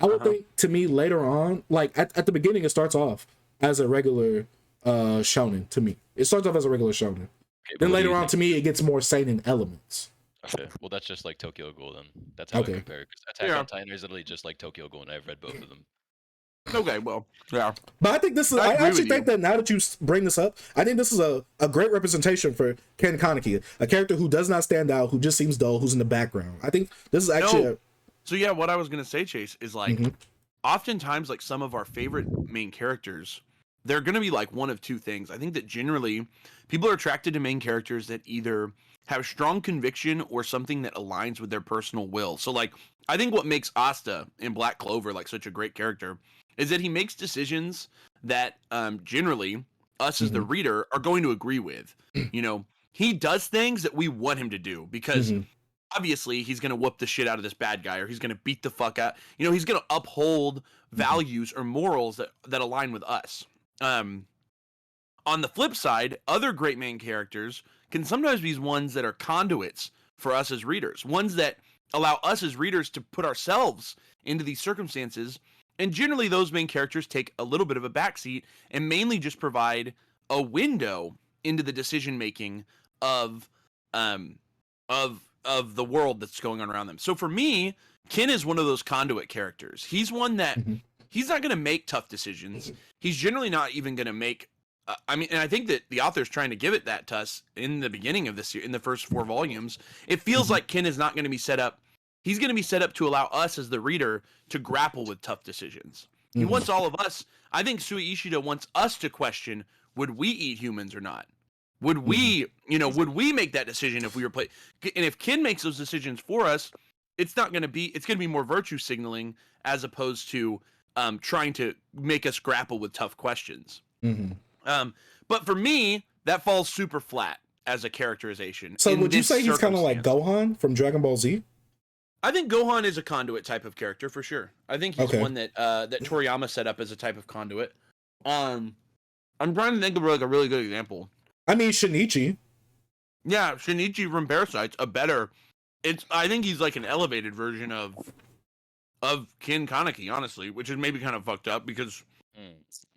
I would think to me later on, like at the beginning, it starts off as a regular shonen to me. It starts off as a regular shonen. Okay, Then what do later you on, think? to me, it gets more seinen elements. Okay, well that's just like Tokyo Ghoul then. That's how I compare it. 'Cause Attack on Titan is literally just like Tokyo Ghoul, and I've read both of them. Okay, well, yeah. But I think this is. I actually think that now that you bring this up, I think this is a great representation for Ken Kaneki, a character who does not stand out, who just seems dull, who's in the background. I think this is actually. So yeah, what I was gonna say, Chase, is like, oftentimes, like some of our favorite main characters, they're gonna be like one of two things. I think that generally, people are attracted to main characters that either have strong conviction or something that aligns with their personal will. So like, I think what makes Asta in Black Clover like such a great character is that he makes decisions that generally us as the reader are going to agree with. You know, he does things that we want him to do because obviously he's going to whoop the shit out of this bad guy, or he's going to beat the fuck out. You know, he's going to uphold values or morals that align with us. On the flip side, other great main characters can sometimes be ones that are conduits for us as readers, ones that allow us as readers to put ourselves into these circumstances. And generally, those main characters take a little bit of a backseat and mainly just provide a window into the decision making of the world that's going on around them. So for me, Ken is one of those conduit characters. He's one that he's not going to make tough decisions. He's generally not even going to make. And I think that the author's trying to give it that to us in the beginning of this year, in the first 4 volumes. It feels like Ken is not going to be set up. He's going to be set up to allow us as the reader to grapple with tough decisions. He wants all of us. I think Sui Ishida wants us to question, would we eat humans or not? Would we, would we make that decision if we were playing? And if Ken makes those decisions for us, it's going to be more virtue signaling as opposed to trying to make us grapple with tough questions. But for me, that falls super flat as a characterization. So would you say he's kind of like Gohan from Dragon Ball Z? I think Gohan is a conduit type of character for sure. I think he's one that that Toriyama set up as a type of conduit. I'm trying to think of like a really good example. I mean Shinichi. Yeah, Shinichi from Parasite's a better. I think he's like an elevated version of Ken Kaneki, honestly, which is maybe kind of fucked up because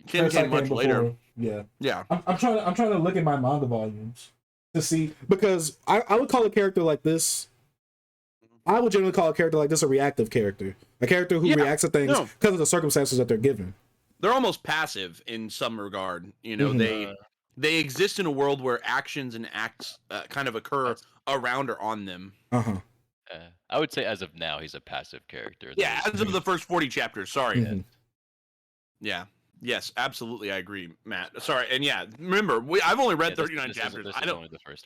Ken came much later. Yeah. I'm trying to look at my manga volumes to see, because I would call a character like this. I would generally call a character like this a reactive character, a character who reacts to things because of the circumstances that they're given. They're almost passive in some regard. You know, they exist in a world where actions and acts kind of occur around or on them. I would say as of now, he's a passive character. Yeah, as of the first 40 chapters. Sorry. Yeah. Yes, absolutely. I agree, Matt. Sorry. And yeah, remember, I've only read 39 chapters. This is only the first,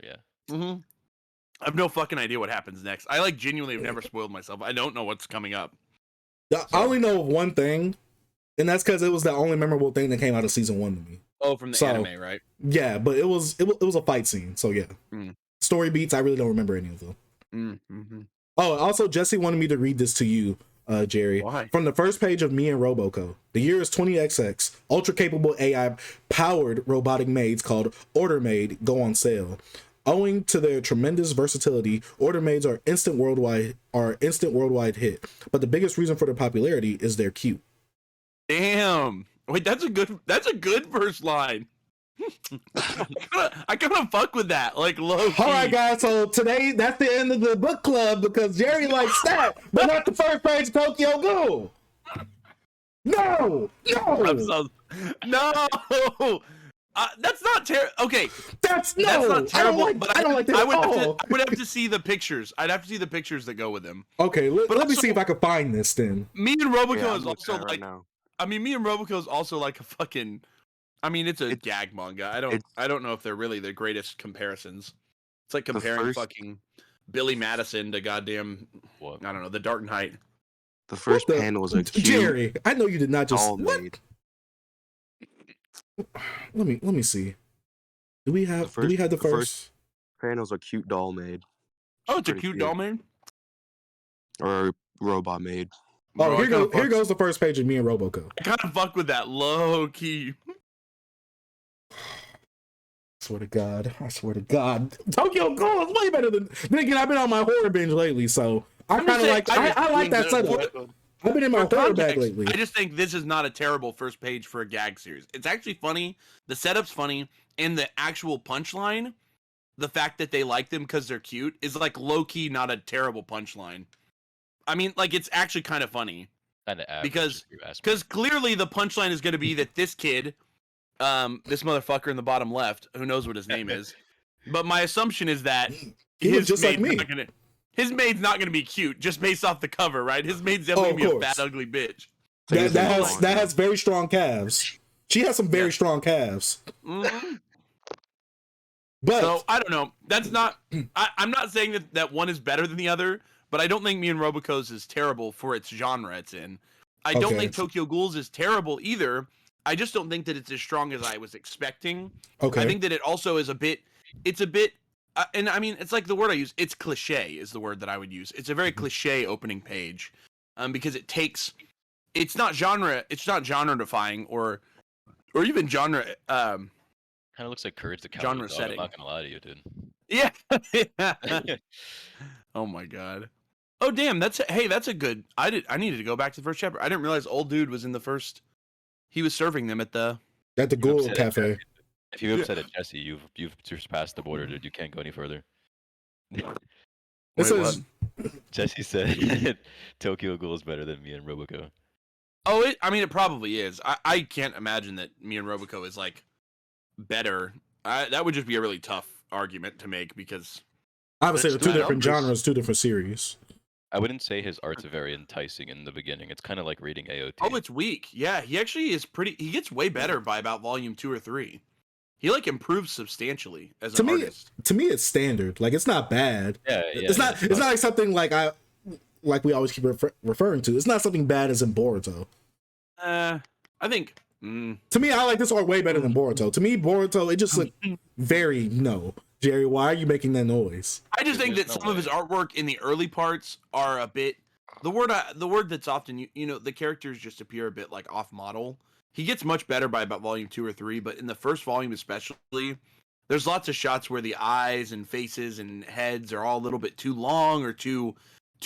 I have no fucking idea what happens next. I genuinely have never spoiled myself. I don't know what's coming up. I only know of one thing, and that's because it was the only memorable thing that came out of season 1 to me. Oh, from the anime, right? Yeah, but it was a fight scene. So yeah, story beats. I really don't remember any of them. Oh, also Jesse wanted me to read this to you, Jerry. Why? From the first page of Me and Roboco. The year is 20XX. Ultra capable AI powered robotic maids called Order Maid go on sale. Owing to their tremendous versatility, Order Maids are instant worldwide hit. But the biggest reason for their popularity is they're cute. Damn. Wait, that's a good first line. I kind of fuck with that, like low key. All right, guys. So today, that's the end of the book club because Jerry likes that, but not the first page of Tokyo Ghoul. No. That's not terrible. Okay, that's not terrible. But I don't like that at all. I would have to see the pictures. I'd have to see the pictures that go with them. Okay, let me see if I can find this then. Me and Roboco is also like. Me and Roboco is also like a fucking. It's a gag manga. I don't know if they're really the greatest comparisons. It's like comparing fucking Billy Madison to goddamn I don't know, the Dark Knight. The first panels are cute. Jerry, I know you did not just what? Let me see. Do we have the first panels are cute doll made. Oh, it's a pretty cute cute. doll man. Or robot made. Oh, Bro, here goes the first page of me and Roboco. I kind of fuck with that low key. I swear to God. I swear to God. Tokyo Ghoul is way better than. Then again, I've been on my horror binge lately, so I kind of like. I like that setup. I've been in my horror bag lately. I just think this is not a terrible first page for a gag series. It's actually funny. The setup's funny, and the actual punchline, the fact that they like them because they're cute, is like low key not a terrible punchline. I mean, like it's actually kind of funny. Because clearly the punchline is going to be that this kid, this motherfucker in the bottom left, who knows what his name is, but my assumption is that his just like me. His maid's not going to be cute, just based off the cover, right? His maid's definitely going to be a fat, ugly bitch. That has very strong calves. She has some very strong calves. Mm-hmm. But so I don't know. That's not. I'm not saying that one is better than the other, but I don't think Me and Roboco's is terrible for its genre it's in. I don't think Tokyo Ghoul's is terrible either. I just don't think that it's as strong as I was expecting. Okay. I think that it also is a bit. It's a bit. And I mean, it's like the word I use. It's cliche is the word that I would use. It's a very cliche opening page, because it takes. It's not genre. It's not genre defying or even genre. Kind of looks like Courage the Cowardly Genre Dog. setting. I'm not gonna lie to you, dude. Yeah. Oh my god. Oh damn. That's a good. I needed to go back to the first chapter. I didn't realize old dude was in the first. He was serving them at the Ghoul Cafe. If you upset at Jesse, you've surpassed the border, dude. You can't go any further. This is Jesse said Tokyo Ghoul is better than Me and Roboco. Oh, I mean, it probably is. I can't imagine that Me and Roboco is like better. That would just be a really tough argument to make because obviously they're two different genres, two different series. I wouldn't say his art's very enticing in the beginning. It's kind of like reading AOT. Oh, it's weak. Yeah, he actually is pretty. He gets way better by about volume 2 or 3. He like improves substantially as an artist. To me, it's standard. Like it's not bad. Yeah. It's not like something like we always keep referring to. It's not something bad as in Boruto. I think. To me, I like this art way better than Boruto. To me, Boruto, it just looked very Jerry, why are you making that noise? I just think that some of his artwork in the early parts are a bit. The word that's often the characters just appear a bit like off model. He gets much better by about volume 2 or 3, but in the first volume especially, there's lots of shots where the eyes and faces and heads are all a little bit too long or too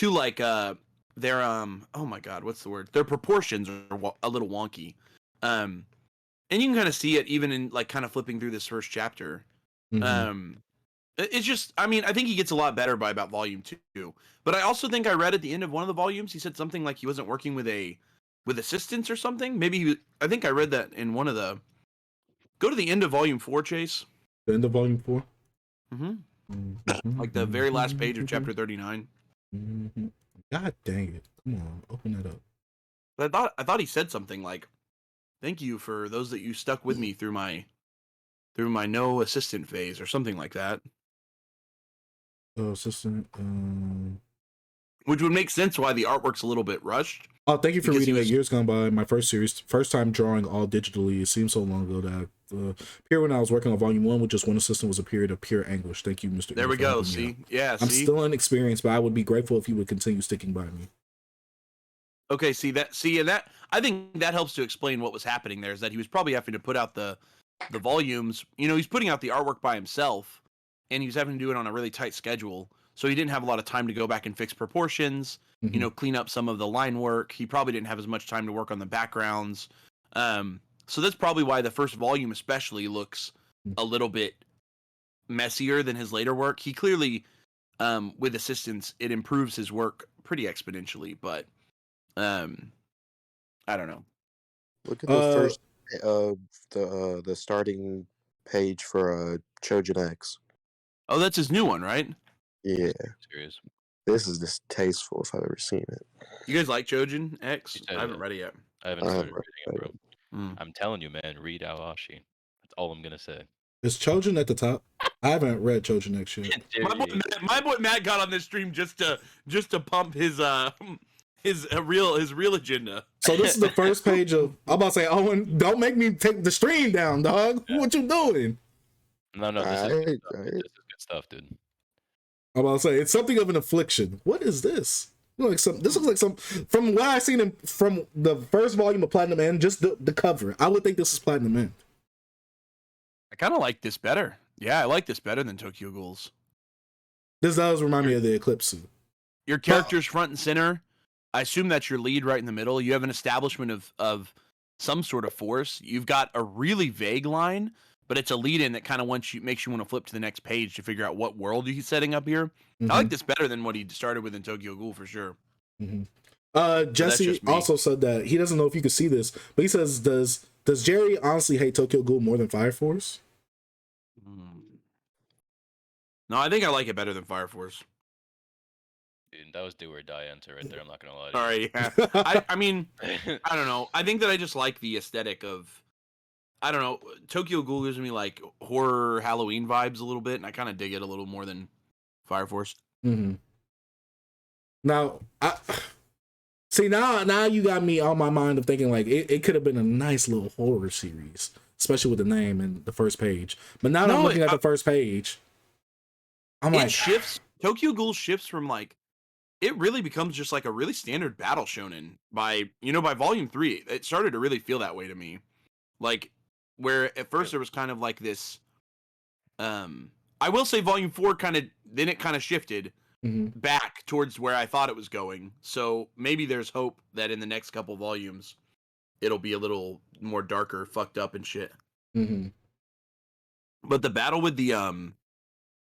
like their oh my god, what's the word? Their proportions are a little wonky. And you can kind of see it even in like kind of flipping through this first chapter. Mm-hmm. It's just, I mean, I think he gets a lot better by about volume 2. But I also think I read at the end of one of the volumes, he said something like he wasn't working with assistants or something. Maybe I think I read that in one of the. Go to the end of volume 4, Chase. The end of volume 4. Mm-hmm. Like the very last page of chapter 39. Mm-hmm. God dang it! Come on, open that up. But I thought he said something like, "Thank you for those that you stuck with me through my no assistant phase," or something like that. Oh, assistant. Which would make sense why the artwork's a little bit rushed. Oh, thank you for reading that. Years Gone By, my first series, first time drawing all digitally. It seems so long ago that period when I was working on volume 1 with just one assistant was a period of pure anguish. Thank you, Mr. There we go. See, yeah, I'm still inexperienced, but I would be grateful if you would continue sticking by me. Okay, and that I think that helps to explain what was happening there. Is that he was probably having to put out the volumes. He's putting out the artwork by himself, and he was having to do it on a really tight schedule. So he didn't have a lot of time to go back and fix proportions, clean up some of the line work. He probably didn't have as much time to work on the backgrounds. So that's probably why the first volume especially looks a little bit messier than his later work. He clearly, with assistance, it improves his work pretty exponentially, but I don't know. Look at the first the starting page for Trojan X. Oh, that's his new one, right? Yeah. Serious. This is distasteful if I've ever seen it. You guys like Trojan X? I haven't read it yet. I haven't started reading it, bro. I'm telling you, man, read Awashi. That's all I'm gonna say. Is Trojan at the top? I haven't read Trojan X yet. My boy Matt got on this stream just to pump his real agenda. So this is the first page of. I'm about to say, Owen, don't make me take the stream down, dog. Yeah. What you doing? No, this is good stuff, dude. I'm about to say it's something of an affliction. What is this? This looks like some from what I seen from the first volume of Platinum End, just the cover. I would think this is Platinum End. I kind of like this better. Yeah, I like this better than Tokyo Ghouls. This does remind me of the Eclipse suit. Your character's front and center. I assume that's your lead right in the middle. You have an establishment of some sort of force. You've got a really vague line, but it's a lead-in that kind of makes you want to flip to the next page to figure out what world he's setting up here. I like this better than what he started with in Tokyo Ghoul for sure. Jesse also said that he doesn't know if you could see this, but he says, does Jerry honestly hate Tokyo Ghoul more than Fire Force? No, I think I like it better than Fire Force. Dude, that was do or die answer right there. I'm not gonna lie. All right, yeah. I mean, I don't know. I think that I just like the aesthetic of, I don't know. Tokyo Ghoul gives me like horror Halloween vibes a little bit, and I kind of dig it a little more than Fire Force. Now, now you got me on my mind of thinking like it could have been a nice little horror series, especially with the name and the first page. But now that I'm looking at the first page, I'm like, shifts. Tokyo Ghoul shifts from like, it really becomes just like a really standard battle shonen by volume 3. It started to really feel that way to me. Like, where at first there was kind of like this, I will say volume 4 then it kind of shifted back towards where I thought it was going. So maybe there's hope that in the next couple volumes, it'll be a little more darker, fucked up and shit. But the battle with the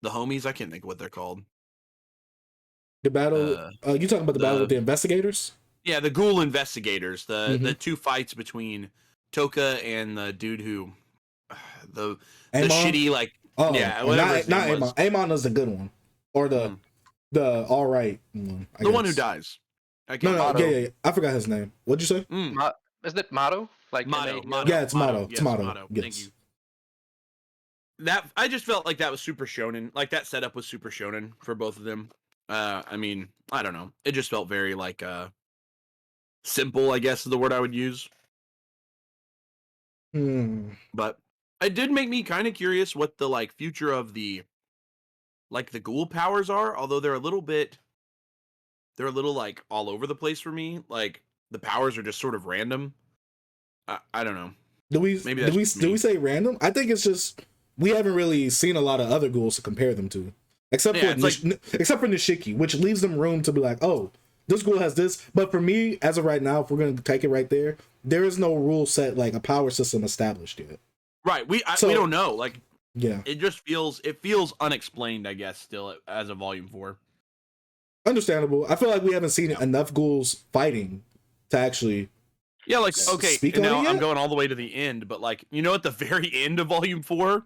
homies, I can't think of what they're called. The battle, you talking about the battle with the investigators? Yeah, the Ghoul investigators. The two fights between Toka and the dude who, the shitty like. Oh, yeah, not Amon. Amon is the good one, or the all right one. The one who dies. Yeah. I forgot his name. What'd you say? Isn't it Motto? Like Motto. Yeah, it's Motto. Yes, It's Motto. Yes. Thank you. That I just felt like that was super shonen. Like that setup was super shonen for both of them. I mean, I don't know. It just felt very like simple, I guess is the word I would use. But it did make me kind of curious what the like future of the ghoul powers are, although they're a little like all over the place for me. Like the powers are just sort of random. I don't know. Do we say random? I think it's just we haven't really seen a lot of other ghouls to compare them to. Except for Nishiki, which leaves them room to be like, oh, this ghoul has this. But for me, as of right now, if we're going to take it right there, there is no rule set, like a power system established yet. Right. We don't know. Like, yeah, it just feels unexplained, I guess, still as a volume 4. Understandable. I feel like we haven't seen enough ghouls fighting to actually. Yeah, like, okay, now I'm going all the way to the end, but like, at the very end of volume 4,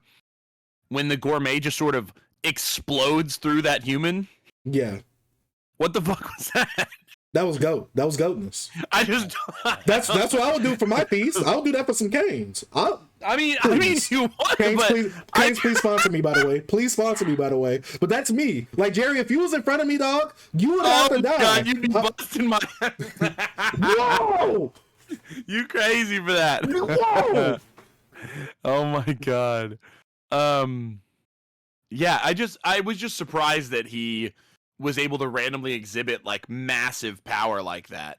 when the gourmet just sort of explodes through that human. Yeah. What the fuck was that? That was goatness. That's what I would do for my piece. I would do that for some canes. I mean, you would, Canes, please sponsor me, by the way. Please sponsor me, by the way. But that's me. Like, Jerry, if you was in front of me, dog, you would have to die. God, you'd be busting my No! You crazy for that. No! Oh my god. Yeah, I was just surprised that he was able to randomly exhibit like massive power like that.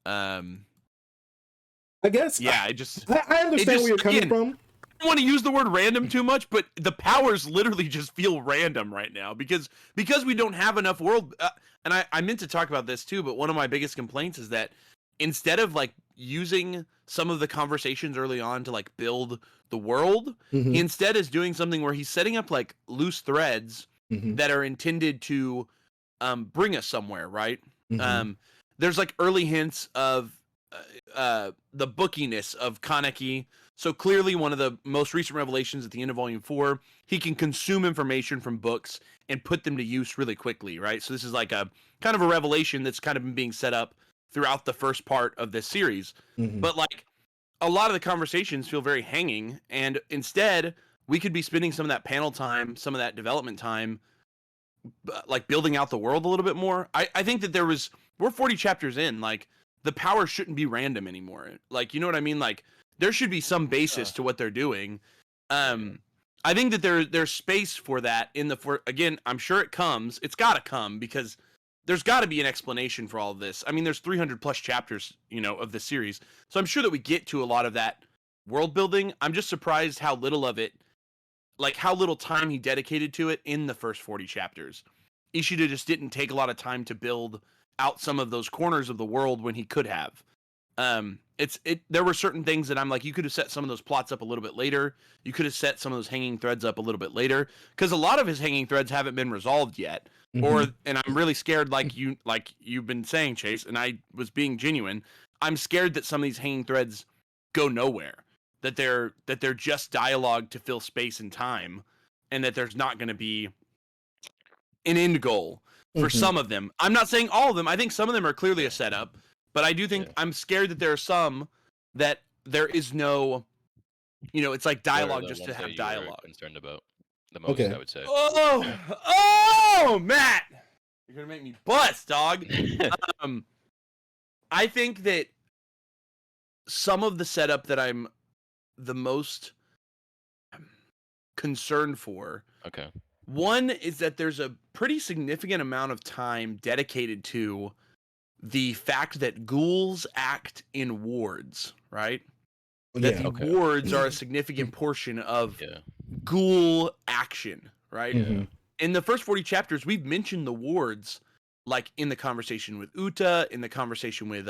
I guess. Yeah, I understand where you're coming from. I don't want to use the word random too much, but the powers literally just feel random right now because we don't have enough world. And I meant to talk about this too, but one of my biggest complaints is that instead of like using some of the conversations early on to like build the world, he instead is doing something where he's setting up like loose threads that are intended to bring us somewhere, right? There's like early hints of the bookiness of Kaneki. So clearly one of the most recent revelations at the end of volume 4, he can consume information from books and put them to use really quickly, right? So this is like a kind of a revelation that's kind of been being set up throughout the first part of this series. But like a lot of the conversations feel very hanging, and instead we could be spending some of that panel time, some of that development time, like building out the world a little bit more. I think that we're 40 chapters in, like the power shouldn't be random anymore. Like, you know what I mean? Like there should be some basis to what they're doing. I think that there's space for that in the again, I'm sure it comes. It's got to come because there's got to be an explanation for all of this. I mean, there's 300 plus chapters, of the series. So I'm sure that we get to a lot of that world building. I'm just surprised how little of it, like how little time he dedicated to it in the first 40 chapters. Ishida just didn't take a lot of time to build out some of those corners of the world when he could have. There were certain things that I'm like, you could have set some of those plots up a little bit later. You could have set some of those hanging threads up a little bit later, because a lot of his hanging threads haven't been resolved yet. And I'm really scared, like you've been saying, Chase, and I was being genuine. I'm scared that some of these hanging threads go nowhere. That they're just dialogue to fill space and time, and that there's not going to be an end goal for some of them. I'm not saying all of them. I think some of them are clearly a setup, but I do think I'm scared that there are some that there is no, it's like dialogue just to have dialogue. Concerned about the most, I would say. Oh, Matt, you're gonna make me bust, dog. I think that some of the setup that I'm the most concerned for. Okay. One is that there's a pretty significant amount of time dedicated to the fact that ghouls act in wards, right? That the wards are a significant portion of ghoul action, right? In the first 40 chapters, we've mentioned the wards, like in the conversation with Uta, in the conversation with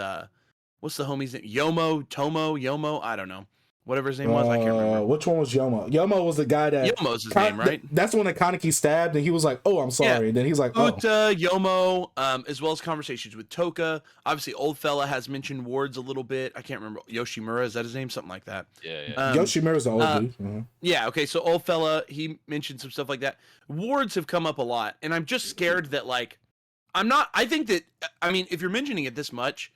what's the homie's name? Yomo, I don't know. Whatever his name was, I can't remember. Which one was Yomo? Yomo was the guy that... Yomo's his name, right? That's the one that Kaneki stabbed, and he was like, oh, I'm sorry. Yeah. And then he's like, oh. Uta, Yomo, as well as conversations with Toka. Obviously, Old Fella has mentioned wards a little bit. I can't remember. Yoshimura, is that his name? Something like that. Yeah. Yoshimura's the old dude. Yeah, okay, so Old Fella, he mentioned some stuff like that. Wards have come up a lot, and I'm just scared that, like, I think that, I mean, if you're mentioning it this much,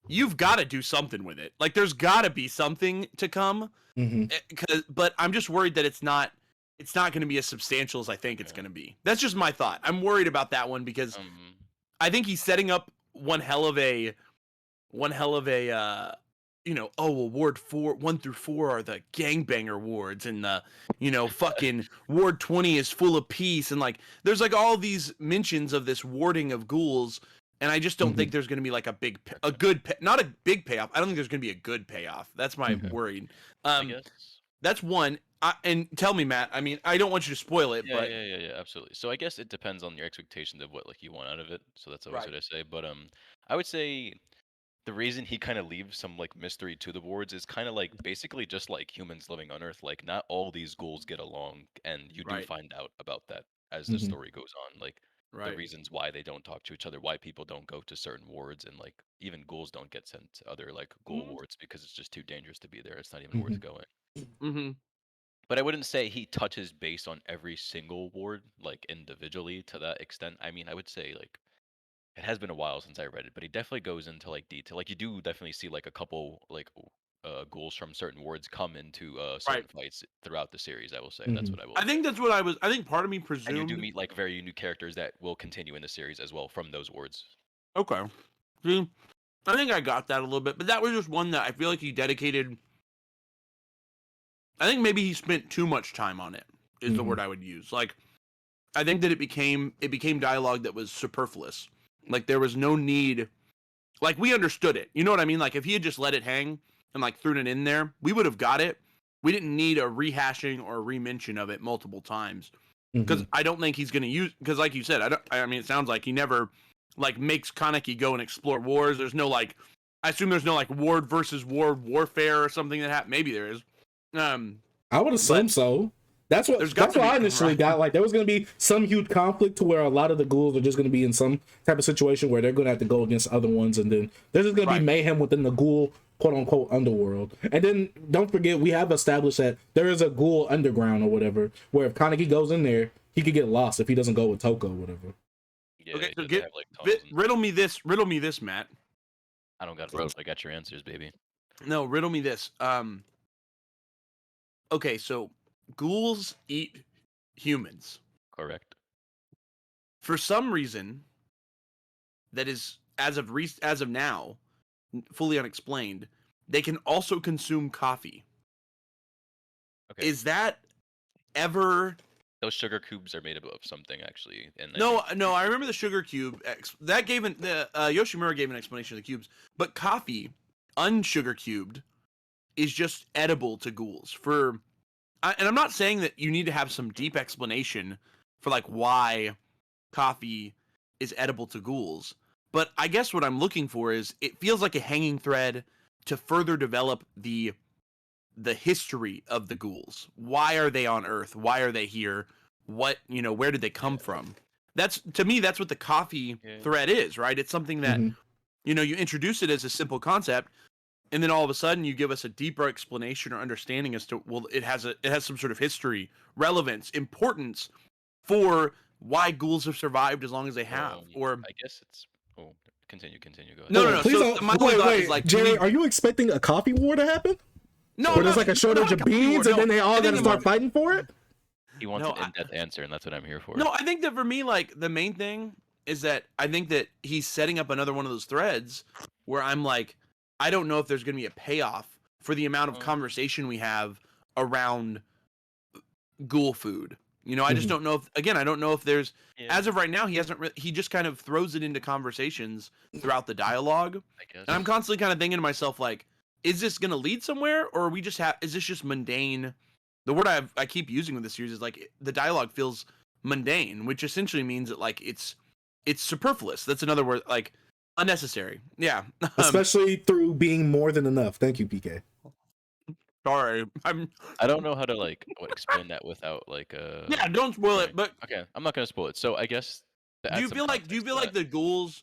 you've got to do something with it. Like, there's got to be something to come. But I'm just worried that it's not going to be as substantial as I think it's going to be. That's just my thought. I'm worried about that one because I think he's setting up one hell of a ward 4, 1 through 4 are the gangbanger wards, and the fucking ward 20 is full of peace, and like there's like all these mentions of this warding of ghouls. And I just don't think there's going to be like not a big payoff. I don't think there's going to be a good payoff. That's my worry. That's one. And tell me, Matt. I mean, I don't want you to spoil it. Yeah, absolutely. So I guess it depends on your expectations of what like you want out of it. So that's always what I say. But I would say the reason he kind of leaves some like mystery to the wards is kind of like basically just like humans living on Earth. Like not all these ghouls get along, and you do find out about that as the story goes on. Like. The reasons why they don't talk to each other, why people don't go to certain wards, and like even ghouls don't get sent to other like ghoul wards because it's just too dangerous to be there. It's not even worth going. But I wouldn't say he touches base on every single ward like individually to that extent. I mean, I would say like it has been a while since I read it, but he definitely goes into like detail. Like you do definitely see like a couple like ghouls from certain wards come into certain fights throughout the series. I will say that's what I will. I think that's what I was. I think part of me presumed. And you do meet like very unique characters that will continue in the series as well from those wards. Okay, see, I think I got that a little bit, but that was just one that I feel like he dedicated. I think maybe he spent too much time on it. Is the word I would use. Like, I think that it became dialogue that was superfluous. Like there was no need. Like we understood it. You know what I mean? Like if he had just let it hang and like threw it in there, we would have got it. We didn't need a rehashing or a re-mention of it multiple times. Because I don't think he's going to use, because like you said, I mean, it sounds like he never like makes Kaneki go and explore wars. There's no like, I assume there's no like ward versus ward warfare or something that happened. Maybe there is. I would assume so. That's what I initially got. Like there was going to be some huge conflict to where a lot of the ghouls are just going to be in some type of situation where they're going to have to go against other ones, and then there's just going to be mayhem within the ghoul quote unquote underworld. And then don't forget, we have established that there is a ghoul underground or whatever, where if Kaneki goes in there, he could get lost if he doesn't go with Toka or whatever. Yeah, okay, so riddle me this, Matt. I don't got it. I got your answers, baby. No, riddle me this. Okay, so ghouls eat humans. Correct. For some reason, that is as of now, fully unexplained, they can also consume coffee. Okay. Is that ever. Those sugar cubes are made of something actually. And No, I remember the sugar cube. That gave Yoshimura gave an explanation of the cubes, but coffee, unsugar cubed, is just edible to ghouls. And I'm not saying that you need to have some deep explanation for like why coffee is edible to ghouls, but I guess what I'm looking for is it feels like a hanging thread to further develop the history of the ghouls. Why are they on Earth? Why are they here? What, where did they come from? To me, that's what the coffee thread is, right? It's something that, you introduce it as a simple concept, and then all of a sudden you give us a deeper explanation or understanding as to, well, it has some sort of history, relevance, importance for why ghouls have survived as long as they have. Or I guess it's continue. Go ahead. No. Please So don't, my thought is like, Jerry, are you expecting a coffee war to happen? No, or there's like a shortage of beans, and then they all got to start fighting for it? He wants an in-depth answer, and that's what I'm here for. No, I think that for me, like, the main thing is that I think that he's setting up another one of those threads where I'm like, I don't know if there's going to be a payoff for the amount of conversation we have around ghoul food. I just don't know I don't know if there's, as of right now, he just kind of throws it into conversations throughout the dialogue. I guess. And I'm constantly kind of thinking to myself, like, is this going to lead somewhere, or is this just mundane? The word I keep using with this series is like the dialogue feels mundane, which essentially means that like it's superfluous. That's another word, like unnecessary. Yeah. Especially through being more than enough. Thank you, PK. Sorry. I don't know how to explain that without Yeah, don't spoil it, but okay, I'm not gonna spoil it. So I guess do you feel like the ghouls,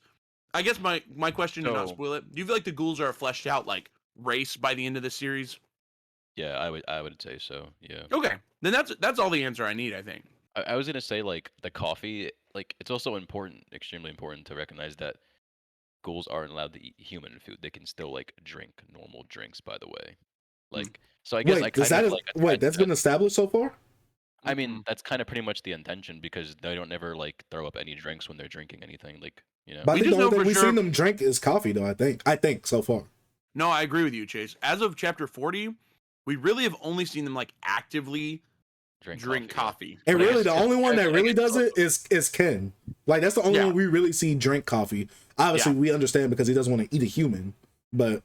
I guess my question to not spoil it, do you feel like the ghouls are a fleshed out like race by the end of the series? Yeah, I would say so. Yeah. Okay, then that's all the answer I need, I think. I was gonna say like the coffee, like it's also important, extremely important to recognize that ghouls aren't allowed to eat human food. They can still like drink normal drinks. By the way, like so I guess that's been established so far. I mean, that's kind of pretty much the intention because they don't never like throw up any drinks when they're drinking anything. Like But I think the only thing we've seen them drink is coffee, though. I think so far. No, I agree with you, Chase. As of chapter 40. We really have only seen them like actively drink coffee. And really, the only one that really does it is Ken. Like that's the only one we really see drink coffee. Obviously, we understand because he doesn't want to eat a human. But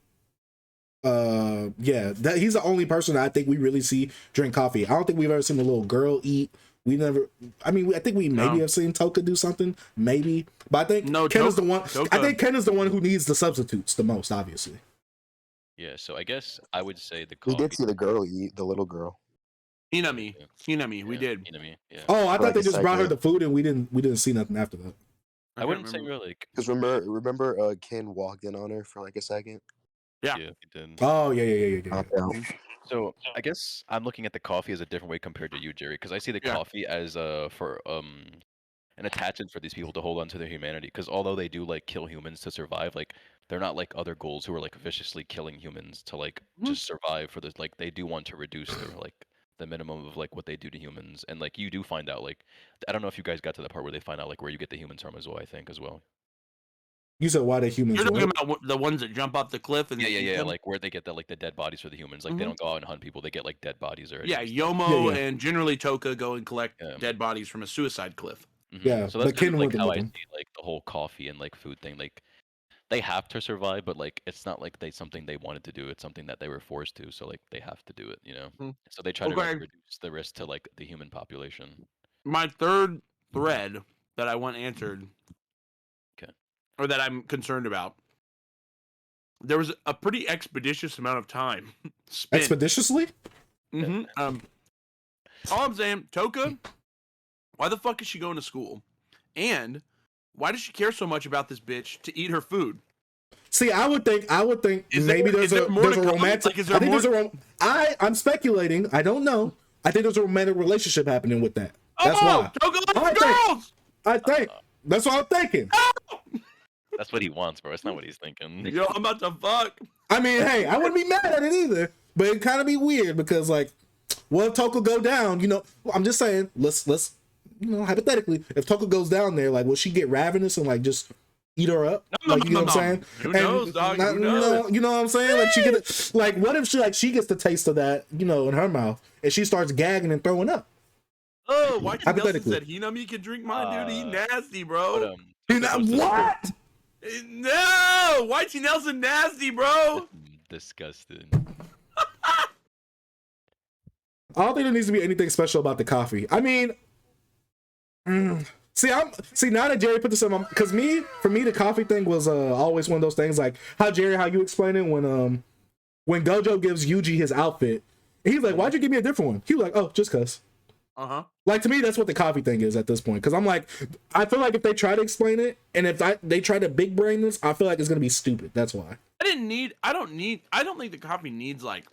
he's the only person that I think we really see drink coffee. I don't think we've ever seen a little girl eat. We never. I mean, I think we maybe have seen Toka do something, maybe. But I think Ken is the one. I think Ken is the one who needs the substitutes the most, obviously. Yeah, so I guess I would say the coffee. We did see the girl eat, the little girl. Hinami, we did. Hinami, yeah. Oh, I thought they just brought her the food and we didn't see nothing after that. I wouldn't say really. Because remember Ken walked in on her for like a second? Yeah, he did. Oh, yeah. So I guess I'm looking at the coffee as a different way compared to you, Jerry, because I see the coffee as for an attachment for these people to hold on to their humanity. Because although they do like kill humans to survive, like they're not like other ghouls who are like viciously killing humans to like just survive for this. Like they do want to reduce their like the minimum of like what they do to humans, and like you do find out like I don't know if you guys got to the part where they find out like where you get the humans from as well. I think as well. You said why the humans? You're talking about the ones that jump off the cliff and yeah, like where they get the dead bodies for the humans. Like they don't go out and hunt people; they get like dead bodies already. Yeah, Yomo and generally Toka go and collect dead bodies from a suicide cliff. Yeah, so that's kind of like how I see like the whole coffee and like food thing. Like they have to survive, but like it's not like something they wanted to do. It's something that they were forced to. So like they have to do it, you know. So they try to like, reduce the risk to like the human population. My third thread that I want answered, or that I'm concerned about, there was a pretty expeditious amount of time spent. Expeditiously? All I'm saying, Toka, why the fuck is she going to school? And why does she care so much about this bitch to eat her food? See, I would think maybe there's a romantic. Like, I think I'm speculating. I don't know. I think there's a romantic relationship happening with that. That's why. Toka likes girls! I think that's what I'm thinking. That's what he wants, bro. It's not what he's thinking. Yo, I'm about to fuck. I mean, hey, I wouldn't be mad at it either, but it'd kind of be weird because, like, well, if Toka go down, you know, I'm just saying, let's, you know, hypothetically, if Toka goes down there, like, will she get ravenous and like just eat her up? Like, you know what I'm saying? Who knows, dog? Who knows? You know what I'm saying? Like, she get like, what if she gets the taste of that, you know, in her mouth, and she starts gagging and throwing up? Oh, Whitey Nelson Hypothetically. said Hinami can drink mine, dude. He nasty, bro. But What? No, Whitey Nelson nasty, bro. disgusting. I don't think there needs to be anything special about the coffee. I mean, see now that Jerry put this on, because for me the coffee thing was always one of those things like how you explain it when Gojo gives Yuji his outfit, and he's like, "Why'd you give me a different one?" He was like, "Oh, just cause." Like, to me, that's what the coffee thing is at this point. Because I'm like, I feel like if they try to explain it, and if they try to big brain this, I feel like it's gonna be stupid. That's why. I don't think the coffee needs like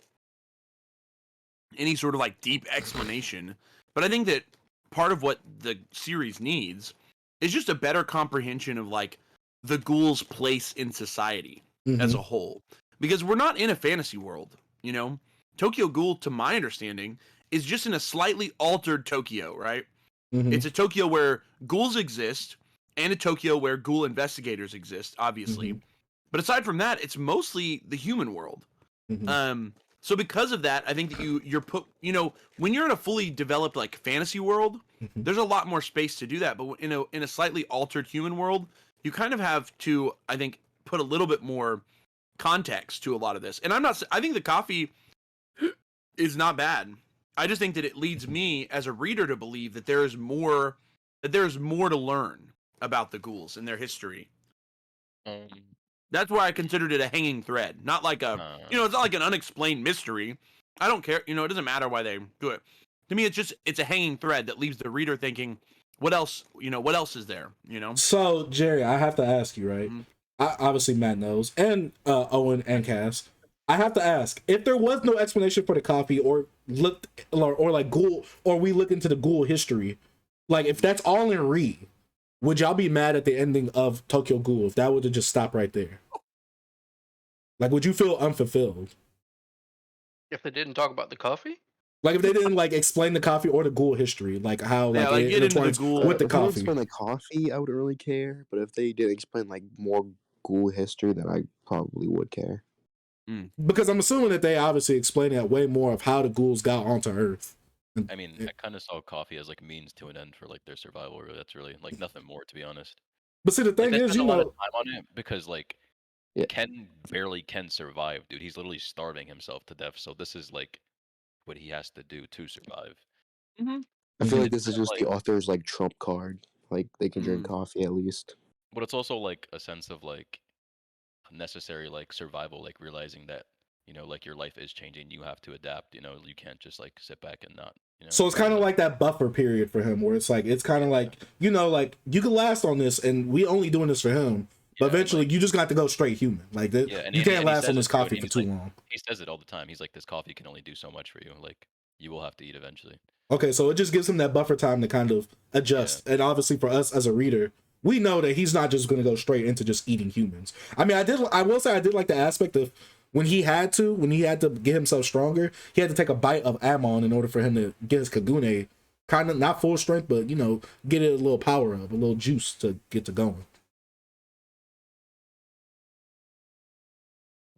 any sort of like deep explanation. But I think that part of what the series needs is just a better comprehension of like the ghouls' place in society as a whole. Because we're not in a fantasy world, you know? Tokyo Ghoul, to my understanding, is just in a slightly altered Tokyo, right? It's a Tokyo where ghouls exist and a Tokyo where ghoul investigators exist, obviously. But aside from that, it's mostly the human world. So because of that, I think that you're put, you know, when you're in a fully developed like fantasy world, there's a lot more space to do that. But in a slightly altered human world, you kind of have to, I think, put a little bit more context to a lot of this. And I think the coffee is not bad. I just think that it leads me as a reader to believe that there is more to learn about the ghouls and their history. That's why I considered it a hanging thread, not like it's not like an unexplained mystery. I don't care, it doesn't matter why they do it. To me, it's a hanging thread that leaves the reader thinking, what else is there, So, Jerry, I have to ask you, right? Obviously, Matt knows, and Owen and Cass. I have to ask, if there was no explanation for the coffee, or like ghoul, or we look into the ghoul history, like if that's all in Re, would y'all be mad at the ending of Tokyo Ghoul if that would have just stopped right there? Like, would you feel unfulfilled? If they didn't talk about the coffee? Like, if they didn't, like, explain the coffee or the ghoul history, like, how, Yeah, like, it get into the intertwines ghoul. with the If they coffee. explain the coffee, I wouldn't really care. But if they did explain, like, more ghoul history, then I probably would care. Because I'm assuming that they obviously explain that way more of how the ghouls got onto Earth. I mean, I kind of saw coffee as like a means to an end for like their survival. Really, that's really like nothing more, to be honest. But see, the thing Like, they is, spend a lot of time on it because like Ken barely can survive, dude. He's literally starving himself to death. So this is like what he has to do to survive. I feel like this is just the author's like trump card. Like they can drink Mm-hmm. coffee at least. But it's also like a sense of like necessary like survival, like realizing that like your life is changing. You have to adapt. You can't just like sit back and not. So it's kind of like that buffer period for him, where it's kind of like, like you can last on this, and we only doing this for him. But eventually, you just got to go straight human. Like you can't last on this coffee for too long. He says it all the time. He's like, this coffee can only do so much for you. Like you will have to eat eventually. Okay, so it just gives him that buffer time to kind of adjust. And obviously, for us as a reader, we know that he's not just going to go straight into just eating humans. I mean, I will say I did like the aspect of when he had to get himself stronger, he had to take a bite of Amon in order for him to get his Kagune, kind of not full strength, but get it a little power up, a little juice to get to going.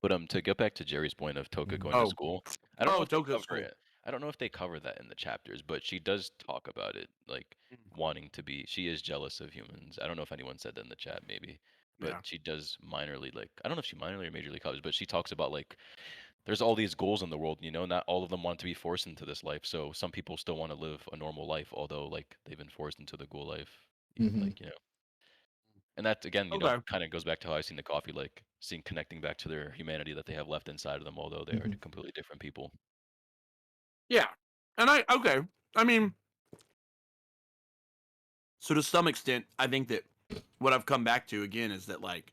But to get back to Jerry's point of Toka going to school, I don't know if they cover it. I don't know if they cover that in the chapters, but she does talk about it, like wanting to be. She is jealous of humans. I don't know if anyone said that in the chat, maybe, but she does minorly, like I don't know if she minorly or majorly covers, but she talks about like there's all these goals in the world, not all of them want to be forced into this life. So some people still want to live a normal life, although like they've been forced into the ghoul life, like And that again, kind of goes back to how I've seen the coffee, like connecting back to their humanity that they have left inside of them, although they are completely different people. Yeah, and I mean, so to some extent, I think that what I've come back to again is that like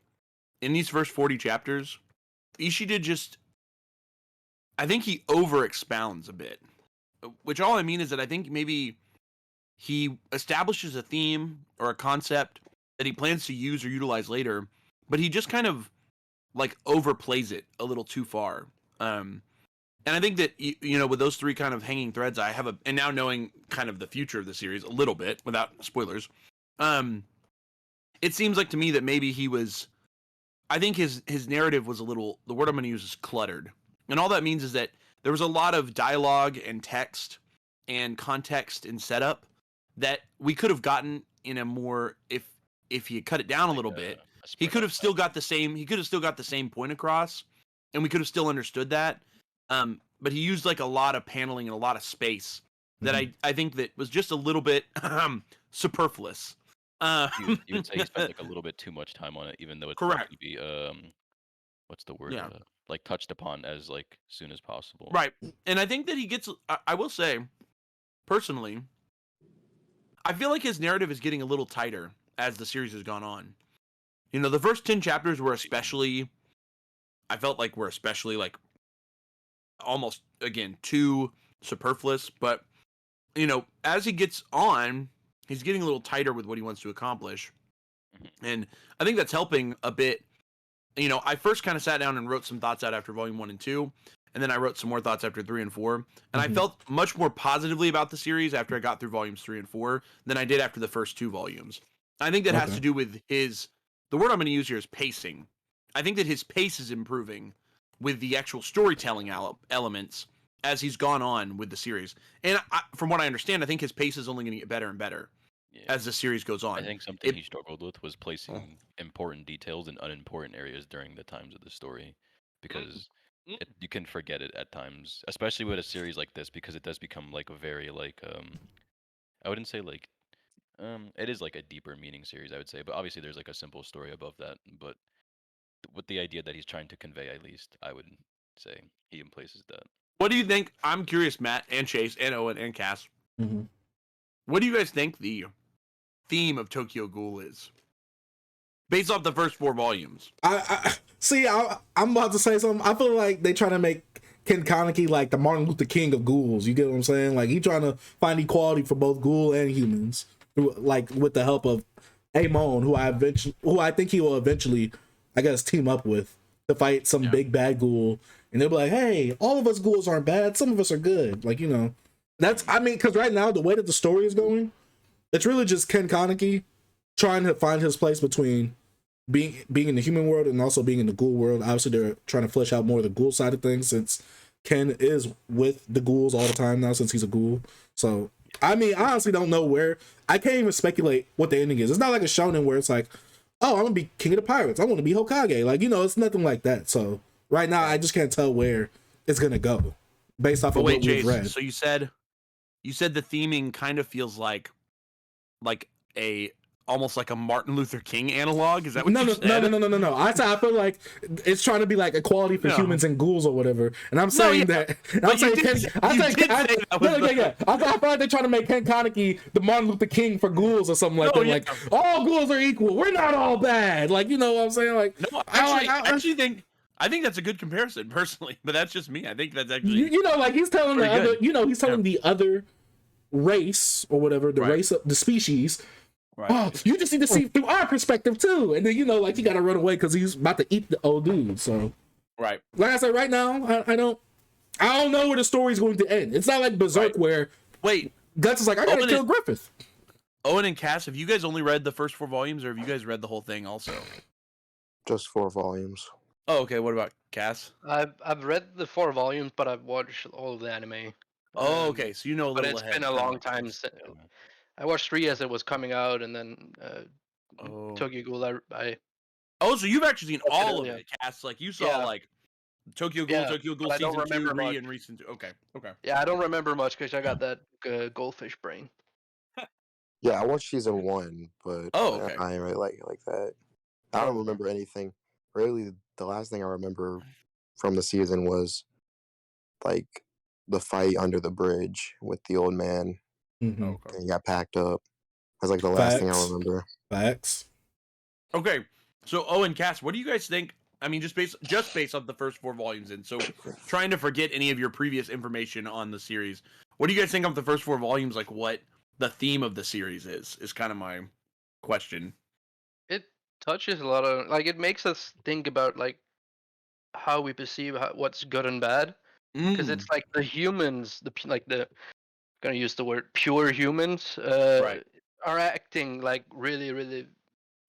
in these first 40 chapters, Ishida I think he over expounds a bit, which all I mean is that I think maybe he establishes a theme or a concept that he plans to use or utilize later, but he just kind of like overplays it a little too far. And I think that, with those three kind of hanging threads, and now knowing kind of the future of the series a little bit without spoilers, it seems like to me that maybe I think his narrative was a little, the word I'm going to use is cluttered. And all that means is that there was a lot of dialogue and text and context and setup that we could have gotten in a more if he had cut it down a little bit, he could have still got the same point across, and we could have still understood that. But he used like a lot of paneling and a lot of space that I think that was just a little bit superfluous. You would say he spent like a little bit too much time on it, even though it's Correct. supposed to be what's the word? Yeah. Like touched upon as like soon as possible. Right. And I think that he gets. I will say, personally, I feel like his narrative is getting a little tighter as the series has gone on. You know, the first 10 chapters were especially. I felt like were especially like almost again too superfluous, but you know, as he gets on, he's getting a little tighter with what he wants to accomplish. And I think that's helping a bit. You know, I first kind of sat down and wrote some thoughts out after volume 1 and 2, and then I wrote some more thoughts after 3 and 4. And I felt much more positively about the series after I got through volumes 3 and 4 than I did after the first 2 volumes. I think that has to do with the word I'm going to use here is pacing. I think that his pace is improving with the actual storytelling elements as he's gone on with the series. And from what I understand, I think his pace is only going to get better and better as the series goes on. I think something he struggled with was placing important details in unimportant areas during the times of the story, because you can forget it at times, especially with a series like this, because it does become like a very like I wouldn't say like it is like a deeper meaning series, I would say, but obviously there's like a simple story above that. But with the idea that he's trying to convey, at least I would say he emplaces that. What do you think? I'm curious, Matt and Chase and Owen and Cass. What do you guys think the theme of Tokyo Ghoul is, based off the first 4 volumes? I see. I'm about to say something. I feel like they trying to make Ken Kaneki like the Martin Luther King of ghouls. You get what I'm saying? Like he trying to find equality for both ghoul and humans, like with the help of Amon, who I think he will eventually, I guess, team up with to fight some big bad ghoul. And they'll be like, hey, all of us ghouls aren't bad. Some of us are good. Like, you know, because right now the way that the story is going, it's really just Ken Kaneki trying to find his place between being in the human world and also being in the ghoul world. Obviously, they're trying to flesh out more of the ghoul side of things, since Ken is with the ghouls all the time now, since he's a ghoul. So, I mean, I honestly don't know where. I can't even speculate what the ending is. It's not like a shonen where it's like, oh, I'm going to be king of the pirates. I want to be Hokage. Like, you know, it's nothing like that. So, right now, I just can't tell where it's going to go based off of what we've read. So you said the theming kind of feels like almost like a Martin Luther King analog. Is that what you said? No. I feel like it's trying to be like equality for humans and ghouls or whatever. And I'm saying that. I feel like they're trying to make Ken Kaneki the Martin Luther King for ghouls or something like that. Like all ghouls are equal. We're not all bad. Like, you know what I'm saying? Like, no, I think that's a good comparison personally, but that's just me. I think that's actually you know, like he's telling the other, you know, he's telling the other race or whatever, the race of the species. Right. Oh, you just need to see through our perspective too, and then you know, like you gotta run away because he's about to eat the old dude. So, right, like I said, right now, I don't know where the story's going to end. It's not like Berserk where Guts is like, I gotta kill Griffith. Owen and Cass, have you guys only read the first 4 volumes, or have you guys read the whole thing also? Just 4 volumes. Oh, okay. What about Cass? I've read the 4 volumes, but I've watched all of the anime. Oh, okay. So you know a little But it's ahead. been a long time since I watched 3 as it was coming out, and then Tokyo Ghoul. Oh, so you've actually seen all of it, Cass? Like you saw like Tokyo Ghoul, Tokyo Ghoul season 2, 3, and recent 2. Okay. Yeah, I don't remember much because I got that goldfish brain. Yeah, I watched season 1, but I ain't really like it like that. I don't remember anything. Really, the last thing I remember from the season was like the fight under the bridge with the old man. And he got packed up. That's like the last thing I remember. Facts. Okay, so Owen, Cass, what do you guys think? I mean, just based off the first 4 volumes, and so trying to forget any of your previous information on the series, what do you guys think of the first 4 volumes? Like, what the theme of the series is kind of my question. It touches a lot of, like, it makes us think about like how we perceive what's good and bad, because it's like the humans, gonna use the word pure humans, are acting like really, really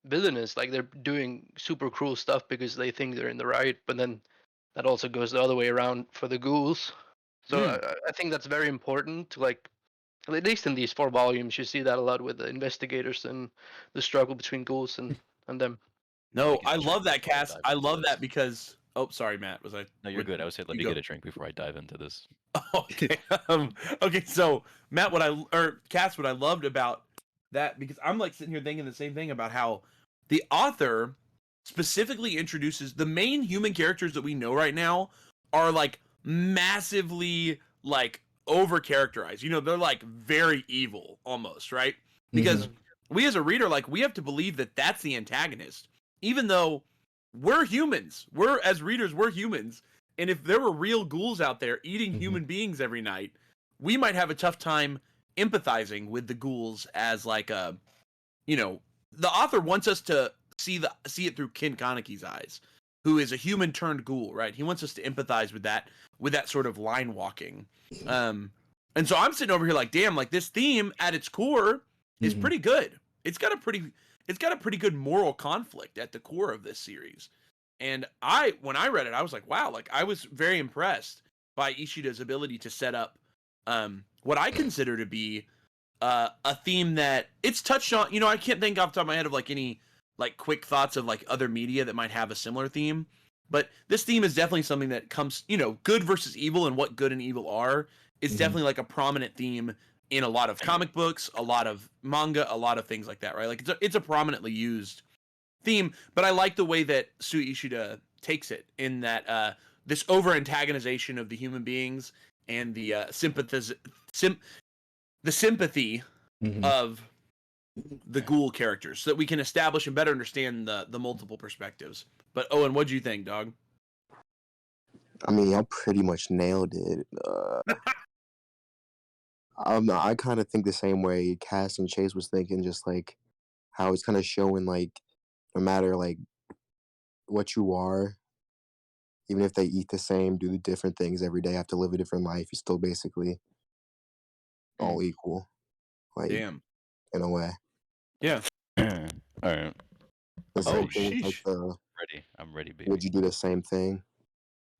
villainous. Like they're doing super cruel stuff because they think they're in the right, but then that also goes the other way around for the ghouls. So I think that's very important to like At least in these 4 volumes, you see that a lot with the investigators and the struggle between ghouls and them. No, I love that, Cass. I love that because. Oh, sorry, Matt. Was I? No, you're good. I would say let me get a drink before I dive into this. Okay. Okay. So Matt, Cass, what I loved about that, because I'm like sitting here thinking the same thing about how the author specifically introduces the main human characters that we know right now are like massively like over characterized. You know, they're like very evil almost, right? Because we as a reader, like, we have to believe that that's the antagonist, even though we're humans. As readers, we're humans. And if there were real ghouls out there eating human beings every night, we might have a tough time empathizing with the ghouls as like a, you know, the author wants us to see it through Ken Kaneki's eyes, who is a human turned ghoul, right? He wants us to empathize with that sort of line walking. And so I'm sitting over here like, damn, like this theme at its core is pretty good. It's got a pretty good moral conflict at the core of this series. And when I read it, I was like, wow, like I was very impressed by Ishida's ability to set up what I consider to be a theme that it's touched on. You know, I can't think off the top of my head of like any like quick thoughts of like other media that might have a similar theme. But this theme is definitely something that comes, you know, good versus evil and what good and evil are. It's definitely like a prominent theme in a lot of comic books, a lot of manga, a lot of things like that, right? Like it's a prominently used theme, but I like the way that Sui Ishida takes it in that this over antagonization of the human beings and the sympathy of the ghoul characters, so that we can establish and better understand the multiple perspectives. But Owen, what'd you think, dog? I mean, y'all pretty much nailed it. I kind of think the same way Cass and Chase was thinking, just like how it's kind of showing like no matter like what you are, even if they eat the same, do different things every day, have to live a different life, you're still basically all equal. Like, damn, in a way. Yeah. All right. The same thing with, like, ready. I'm ready, baby. Would you do the same thing?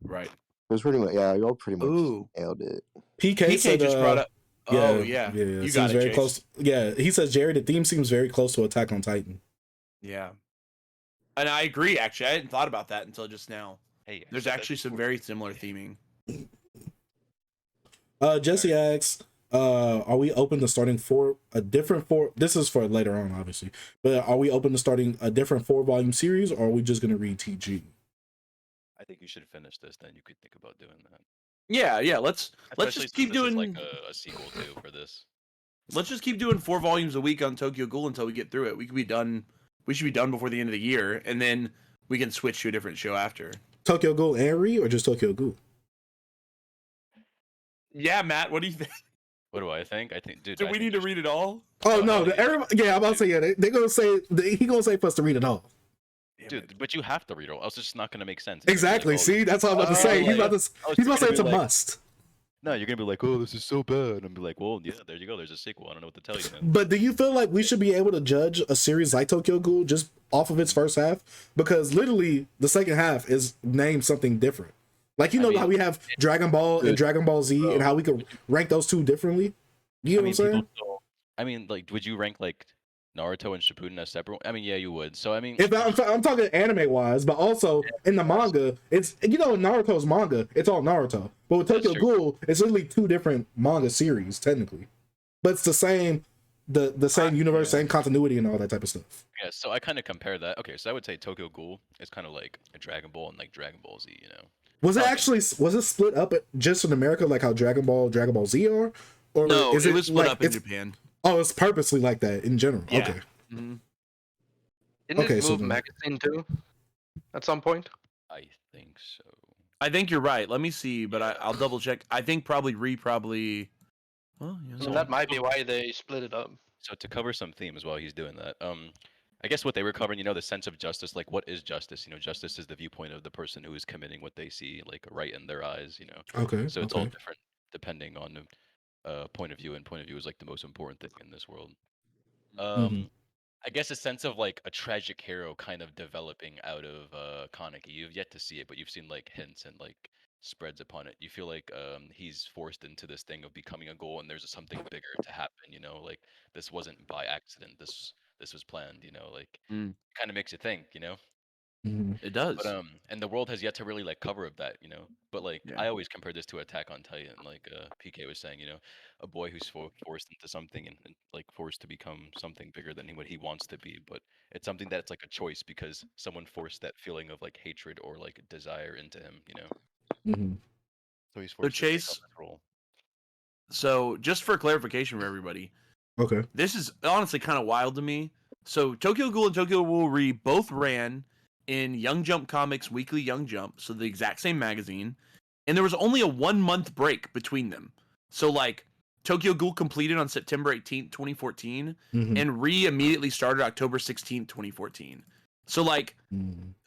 Right. It was pretty much, yeah, y'all pretty much nailed it. PK said, just brought up. Yeah, yeah. You seems got it, very Chase. close. Yeah, he says, Jerry, the theme seems very close to Attack on Titan. Yeah. And I agree, actually. I hadn't thought about that until just now. Hey, there's actually some very similar theming. Jesse asks, are we open to starting this is for later on, obviously, but are we open to starting a different 4-volume series, or are we just going to read TG? I think you should finish this, then you could think about doing that. Yeah, let's just keep doing like a sequel too for this. Let's just keep doing 4 volumes a week on Tokyo Ghoul until we get through it. We should be done before the end of the year, and then we can switch to a different show after. Tokyo Ghoul and Re, or just Tokyo Ghoul? Yeah, Matt, what do you think? What do I think? I think, dude. Do we need to read it all? Oh no, I'm about to say, yeah, they're gonna say he gonna say for us to read it all. Dude, but you have to read it, else it's just not gonna make sense. Exactly. See, that's what I'm about to say. He's about to say it's a must. No, you're gonna be like, oh, this is so bad. And be like, well, yeah, there you go. There's a sequel. I don't know what to tell you, man. But do you feel like we should be able to judge a series like Tokyo Ghoul just off of its first half? Because literally the second half is named something different. Like, you know how we have Dragon Ball and Dragon Ball Z, and how we could rank those two differently? You know what I'm saying? I mean, like, would you rank like Naruto and Shippuden as separate? I mean, yeah, you would. So I mean, if I'm talking anime wise, but also in the manga, it's, you know, in Naruto's manga, it's all Naruto. But with Tokyo Ghoul, it's literally 2 different manga series technically, but it's the same, the same universe, same continuity, and all that type of stuff. Yeah, so I kind of compare that. Okay, so I would say Tokyo Ghoul is kind of like a Dragon Ball and like Dragon Ball Z. You know, was it split up just in America like how Dragon Ball Z are, or no? Is it was split like, up in Japan. Oh, it's purposely like that in general. Yeah. Okay. Didn't it move magazine too at some point? I think so. I think you're right. Let me see, but I'll double check. I think probably. Well, yeah. So that might be why they split it up. So to cover some themes while he's doing that, I guess what they were covering, you know, the sense of justice, like what is justice? You know, justice is the viewpoint of the person who is committing what they see like right in their eyes. You know. Okay. So it's all different depending on the point of view, and point of view is like the most important thing in this world. I guess a sense of like a tragic hero kind of developing out of Kaneki. You've yet to see it, but you've seen like hints and like spreads upon it. You feel like he's forced into this thing of becoming a goal, and there's something bigger to happen. You know, like this wasn't by accident. This was planned. You know, like kind of makes you think. You know. It does. But and the world has yet to really like cover up that, you know. But like Yeah. I always compare this to Attack on Titan, like PK was saying, you know, a boy who's forced into something and like forced to become something bigger than what he wants to be. But it's something that's like a choice because someone forced that feeling of like hatred or like desire into him, you know. So he's forced to take on Chase, that role. So just for clarification for everybody, okay, this is honestly kind of wild to me. So Tokyo Ghoul and Tokyo Ghoul Re both ran in Young Jump Comics Weekly Young Jump, so the exact same magazine, and there was only a 1 month break between them. So like Tokyo Ghoul completed on September 18th, 2014, and Re immediately started October 16th, 2014. So like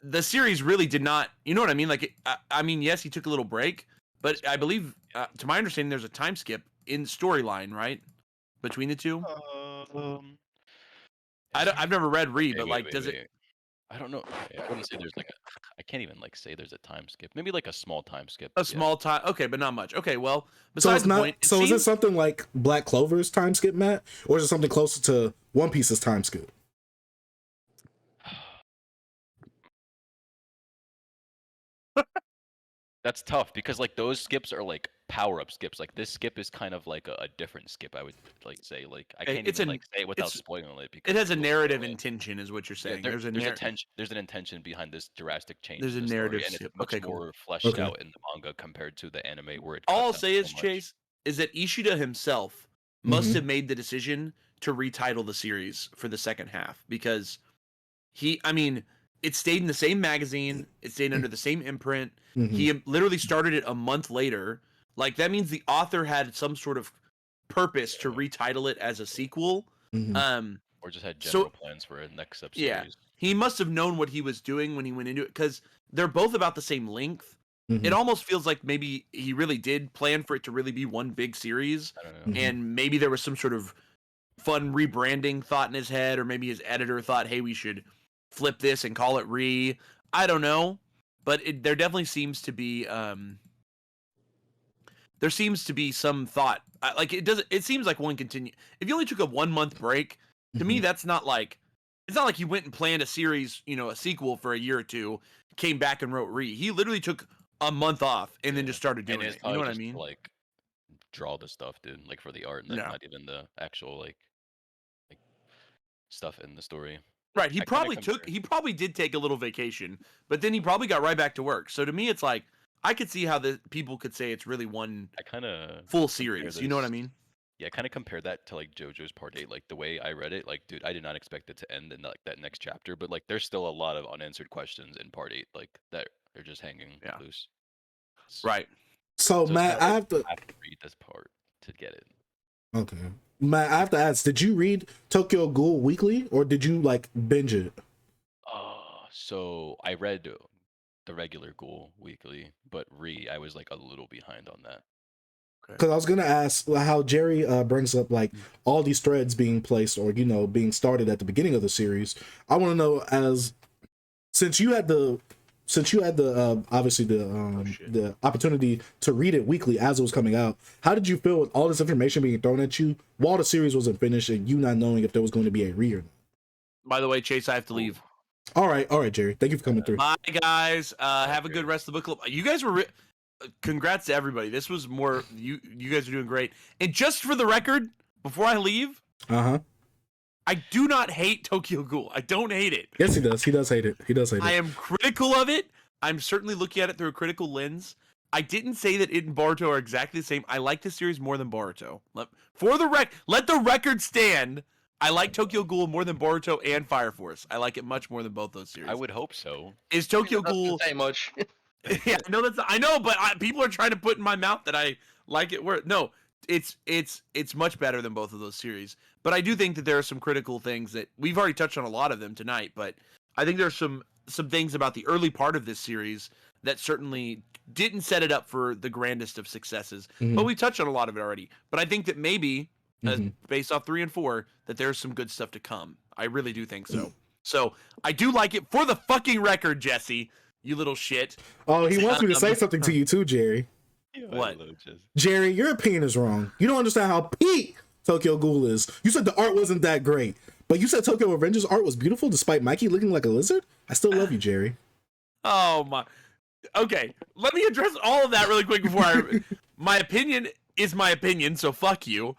the series really did not, you know what I mean? Like I mean, yes, he took a little break, but I believe, to my understanding, there's a time skip in storyline, right, between the two. I've never read Re, but like, does it? I don't know. I wouldn't say there's like I can't even like say there's a time skip. Maybe like a small time skip. A small time, okay, but not much. Okay, well, so besides it's not. the point, So is it something like Black Clover's time skip, Matt, or is it something closer to One Piece's time skip? That's tough because like those skips are like power-up skips. Like this skip is kind of like a different skip. I would like say like I can't even like say it without spoiling it because it has a narrative intention, is what you're saying. Yeah, there's an intention behind this drastic change. There's a narrative, and it's skip. much Okay, more cool. fleshed out in the manga compared to the anime where it. All I'll say is, Chase, is that Ishida himself must have made the decision to retitle the series for the second half because I mean, it stayed in the same magazine, it stayed under the same imprint. He literally started it a month later. Like that means the author had some sort of purpose to retitle it as a sequel. Or just had general plans for a next sub series. Yeah, he must have known what he was doing when he went into it because they're both about the same length. It almost feels like maybe he really did plan for it to really be one big series, I don't know. and maybe there was some sort of fun rebranding thought in his head, or maybe his editor thought, hey, we should flip this and call it Re. I don't know, but there definitely seems to be there seems to be some thought. Like it seems like one continue. If you only took a 1 month break, to me that's not like, it's not like he went and planned a series, you know, a sequel for a year or two, came back and wrote Re. He literally took a month off and then just started doing it. You know what I mean? To, like draw the stuff, dude. Like for the art, and like, not even the actual like stuff in the story. Right. He probably did take a little vacation, but then he probably got right back to work. So to me, it's like I could see how the people could say it's really one full series. You know what I mean? Yeah, I kind of compare that to like JoJo's Part 8. Like the way I read it, like dude, I did not expect it to end in like that next chapter, but like there's still a lot of unanswered questions in Part 8, like that they're just hanging loose. Right. So Matt, I have to read this part to get it. Okay. Matt, I have to ask, did you read Tokyo Ghoul Weekly or did you like binge it? So I read the regular Ghoul Weekly, but I was like a little behind on that. Because I was gonna ask how Jerry brings up like all these threads being placed or, you know, being started at the beginning of the series. I want to know, since you had the obviously the opportunity to read it weekly as it was coming out, how did you feel with all this information being thrown at you while the series wasn't finished and you not knowing if there was going to be a re or not? By the way, Chase, I have to leave. All right, Jerry. Thank you for coming through. Bye, guys. Have a good rest of the book club. You guys were congrats to everybody. This was more you guys are doing great. And just for the record, before I leave, I do not hate Tokyo Ghoul. I don't hate it. Yes, he does. He does hate it. I am critical of it. I'm certainly looking at it through a critical lens. I didn't say that it and Boruto are exactly the same. I like this series more than Boruto. Let the record stand. I like Tokyo Ghoul more than Boruto and Fire Force. I like it much more than both those series. I would hope so. Is Tokyo Ghoul say much? Yeah, I know, but people are trying to put in my mouth that I like it. No, it's much better than both of those series. But I do think that there are some critical things that we've already touched on a lot of them tonight. But I think there's some things about the early part of this series that certainly didn't set it up for the grandest of successes. But we touched on a lot of it already. But I think that maybe based off 3 and 4, that there's some good stuff to come. I really do think so. So I do like it. For the fucking record, Jesse, You little shit. Oh, he wants me to say something to you too, Jerry. What? Jerry, your opinion is wrong. You don't understand how peak Tokyo Ghoul is. You said the art wasn't that great, but you said Tokyo Revengers art was beautiful despite Mikey looking like a lizard? I still love you, Jerry. Oh my. Okay, let me address all of that really quick before my opinion is my opinion, so fuck you.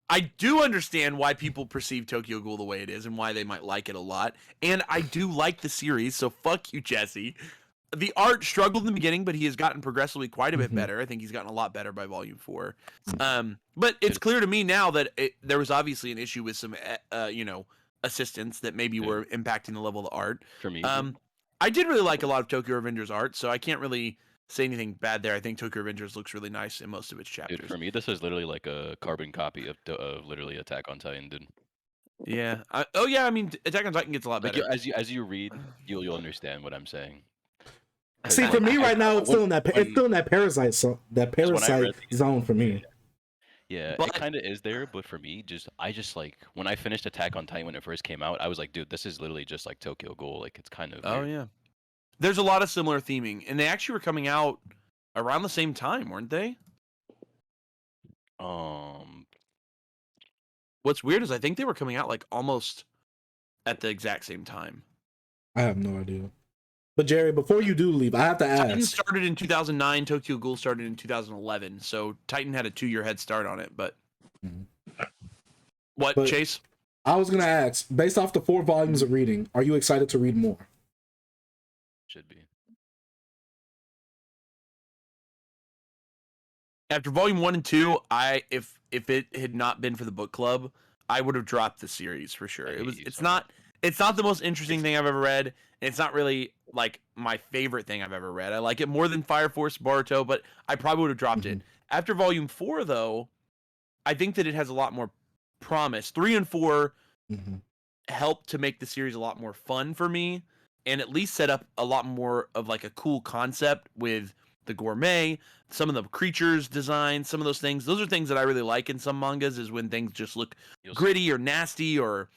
I do understand why people perceive Tokyo Ghoul the way it is and why they might like it a lot. And I do like the series, so fuck you, Jesse. The art struggled in the beginning, but he has gotten progressively quite a bit better. I think he's gotten a lot better by volume 4. But it's clear to me now that there was obviously an issue with some, assistants that maybe were impacting the level of the art. For me, I did really like a lot of Tokyo Revengers art, so I can't really say anything bad there. I think Tokyo Revengers looks really nice in most of its chapters. dude, for me, this is literally like a carbon copy of literally Attack on Titan, dude. Yeah. I mean, Attack on Titan gets a lot better. As you read, you'll understand what I'm saying. See, for me right now, it's still in that parasite zone for me. Yeah, it kind of is there, but for me, I just like when I finished Attack on Titan when it first came out, I was like, dude, this is literally just like Tokyo Ghoul. Like it's kind of. Oh yeah, there's a lot of similar theming, and they actually were coming out around the same time, weren't they? What's weird is I think they were coming out like almost at the exact same time. I have no idea. But Jerry, before you do leave, I have to ask. Titan started in 2009. Tokyo Ghoul started in 2011. So Titan had a 2-year head start on it. But what, Chase? I was gonna ask, based off the 4 volumes of reading, are you excited to read more? Should be. After volume 1 and 2, if it had not been for the book club, I would have dropped the series for sure. It's not the most interesting thing I've ever read. It's not really like my favorite thing I've ever read. I like it more than Fire Force Boruto, but I probably would have dropped it. After volume 4, though, I think that it has a lot more promise. 3 and 4 helped to make the series a lot more fun for me, and at least set up a lot more of like a cool concept with the gourmet, some of the creatures design, some of those things. Those are things that I really like in some mangas, is when things just look gritty or nasty, or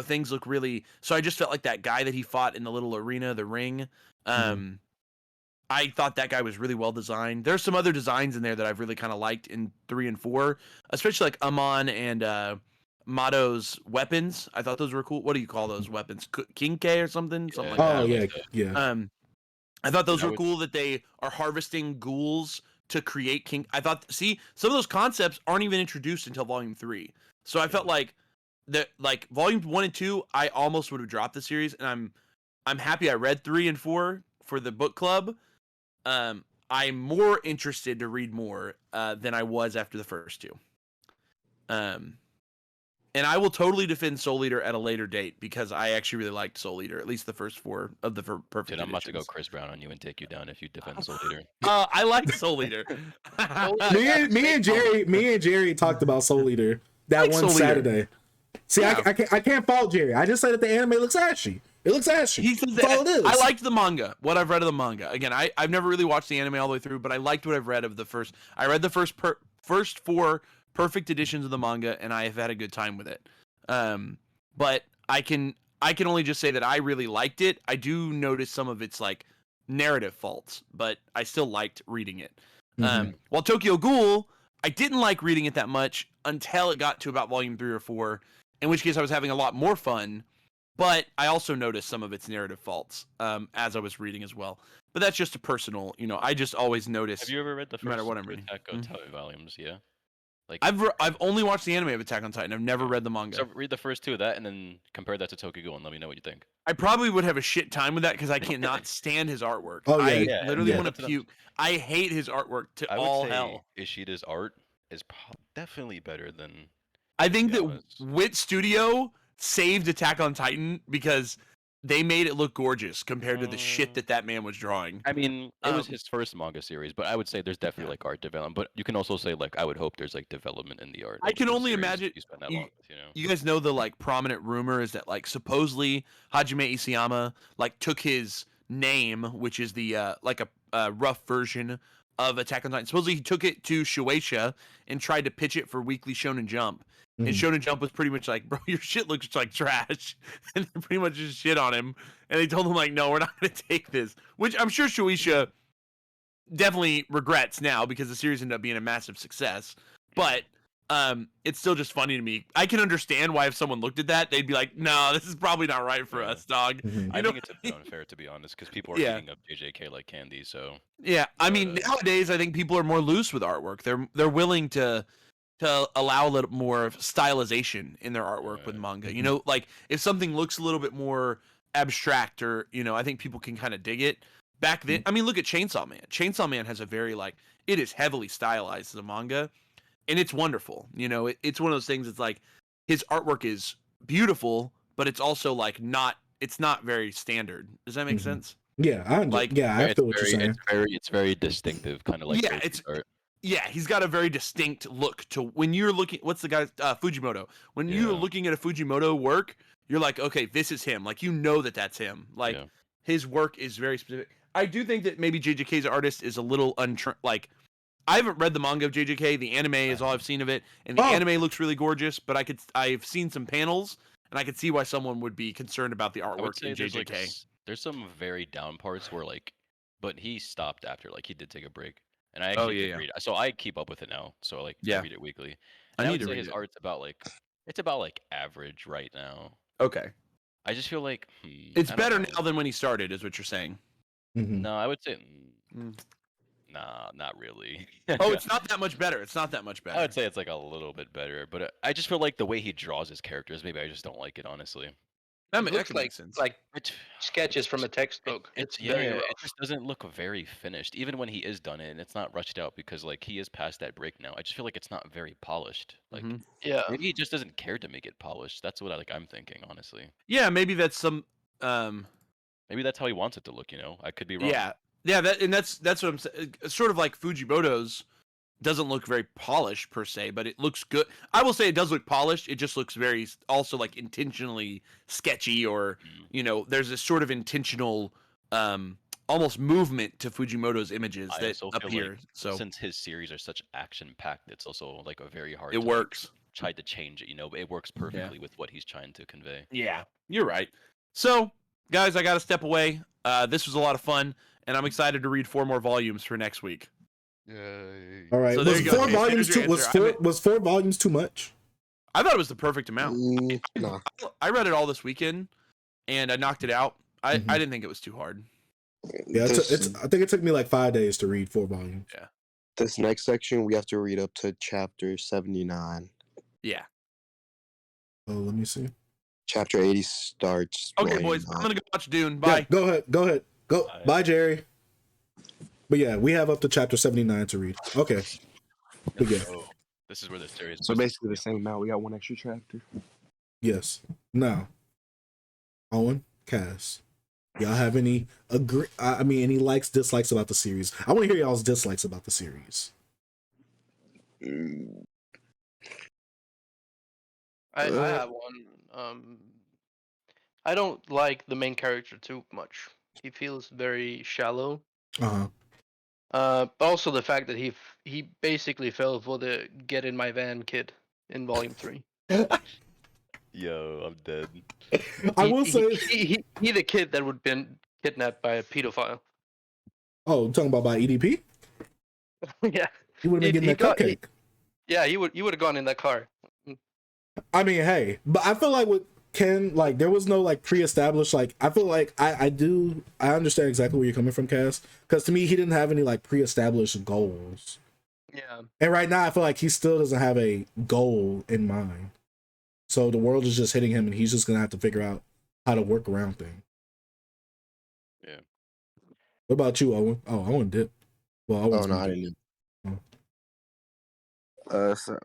things look really. So I just felt like that guy that he fought in the little arena, the ring. I thought that guy was really well designed. There's some other designs in there that I've really kind of liked in 3 and 4, especially like Amon and Mato's weapons. I thought those were cool. What do you call those weapons? Kinke or something like that. Oh yeah. I thought those were cool, that they are harvesting ghouls to create king. I thought, see, some of those concepts aren't even introduced until volume 3. So I felt like that, like volume 1 and 2, I almost would have dropped the series, and I'm happy I read 3 and 4 for the book club. I'm more interested to read more than I was after the first 2. And I will totally defend Soul Eater at a later date, because I actually really liked Soul Eater, at least the first 4 of the perfect. Dude, I'm about to go Chris Brown on you and take you down if you defend Soul Eater. I like Soul Eater. me and Jerry talked about Soul Eater that one Saturday. See, yeah. I can't fault Jerry. I just said that the anime looks ashy. It looks ashy. That's all it is. I liked the manga. What I've read of the manga. Again, I've never really watched the anime all the way through, but I liked what I've read of the first. I read the first 4 perfect editions of the manga, and I have had a good time with it. But I can only just say that I really liked it. I do notice some of its like narrative faults, but I still liked reading it. While Tokyo Ghoul, I didn't like reading it that much until it got to about volume 3 or 4, in which case I was having a lot more fun. But I also noticed some of its narrative faults as I was reading as well. But that's just a personal, I just always notice. Have you ever read the first no matter what I'm reading? Attack on Titan volumes? Yeah. Like I've only watched the anime of Attack on Titan. I've never read the manga. So read the first 2 of that, and then compare that to Tokyo Ghoul, and let me know what you think. I probably would have a shit time with that, because I cannot stand his artwork. Oh yeah, I literally want to puke. I hate his artwork to all hell. Ishida's art is definitely better than. I think that Wit Studio saved Attack on Titan because they made it look gorgeous compared to the shit that man was drawing. I mean, it was his first manga series, but I would say there's definitely like art development. But you can also say like I would hope there's like development in the art. I can only imagine. You spend that long with, You guys know the like prominent rumor is that like supposedly Hajime Isayama like took his name, which is the like a rough version of Attack on Titan. Supposedly he took it to Shueisha and tried to pitch it for Weekly Shonen Jump. And Shonen Jump was pretty much like, bro, your shit looks like trash. And they pretty much just shit on him. And they told him, like, no, we're not going to take this. Which I'm sure Shueisha definitely regrets now because the series ended up being a massive success. But it's still just funny to me. I can understand why if someone looked at that, they'd be like, no, this is probably not right for us, dog. I think it's a bit unfair, to be honest, because people are eating up JJK like candy, so... Yeah, I mean, nowadays, I think people are more loose with artwork. They're willing to allow a little more stylization in their artwork with manga. You know, like, if something looks a little bit more abstract or, you know, I think people can kind of dig it. Back then, I mean, look at Chainsaw Man. Chainsaw Man has a very, like, it is heavily stylized as a manga, and it's wonderful. You know, it's one of those things, it's like, his artwork is beautiful, but it's also, like, it's not very standard. Does that make sense? Yeah, I feel what you're saying. It's very distinctive, kind of like art. Yeah, he's got a very distinct look to when you're looking. What's the guy? Fujimoto. When you're looking at a Fujimoto work, you're like, okay, this is him. Like, you know that's him. Like, his work is very specific. I do think that maybe JJK's artist is a little like. I haven't read the manga of JJK. The anime is all I've seen of it, and the anime looks really gorgeous. But I've seen some panels, and I could see why someone would be concerned about the artwork in JJK. There's some very down parts where but he stopped after he did take a break. And I actually did read it. So I keep up with it now. So I read it weekly. And I would say his art's about it's about average right now. Okay. I just feel like it's better now than when he started, is what you're saying. No, I would say nah, not really. Oh, it's not that much better. It's not that much better. I would say it's a little bit better, but I just feel like the way he draws his characters, maybe I just don't like it, honestly. That makes sense. Like sketches from a textbook. It just doesn't look very finished, even when he is done it, and it's not rushed out because he is past that break now. I just feel like it's not very polished. Maybe he just doesn't care to make it polished. That's what I'm thinking, honestly. Yeah, maybe that's some. Maybe that's how he wants it to look. You know, I could be wrong. Yeah. That's what I'm saying. Sort of like Fujimoto's doesn't look very polished per se, but it looks good. I will say it does look polished. It just looks very also intentionally sketchy, or there's this sort of intentional almost movement to Fujimoto's images that appear. So since his series are such action packed, it's also a very hard. It works. Try to change it, but it works perfectly with what he's trying to convey. Yeah, you're right. So guys, I got to step away. This was a lot of fun, and I'm excited to read 4 more volumes for next week. Yay. All right. So was 4 volumes too much? I thought it was the perfect amount. No. I read it all this weekend, and I knocked it out. I didn't think it was too hard. Yeah, I think it took me 5 days to read 4 volumes. Yeah. This next section, we have to read up to chapter 79. Yeah. Oh, let me see. Chapter 80 starts. Okay, boys, I'm gonna go watch Dune. Bye. Yeah, go ahead. Go. Bye, Jerry. But yeah, we have up to chapter 79 to read. Okay. But yeah. This is where the series. So basically the same amount. We got 1 extra chapter. Yes. Now, Owen, Cass, y'all have any any likes, dislikes about the series? I want to hear y'all's dislikes about the series. I have one. I don't like the main character too much. He feels very shallow. Also the fact that he basically fell for the "get in my van" kid in volume 3. Yo, I'm dead. I will say he the kid that would been kidnapped by a pedophile. Oh, you're talking about by EDP? Yeah. He would have been getting that cupcake. You would have gone in that car. I mean, hey, but I feel like with Ken, there was no pre-established, I feel like I understand exactly where you're coming from, Cass, because to me he didn't have any pre-established goals. Yeah. And right now I feel like he still doesn't have a goal in mind. So the world is just hitting him and he's just gonna have to figure out how to work around things. Yeah. What about you, Owen? Oh, Owen did. Well, Owen's I didn't. So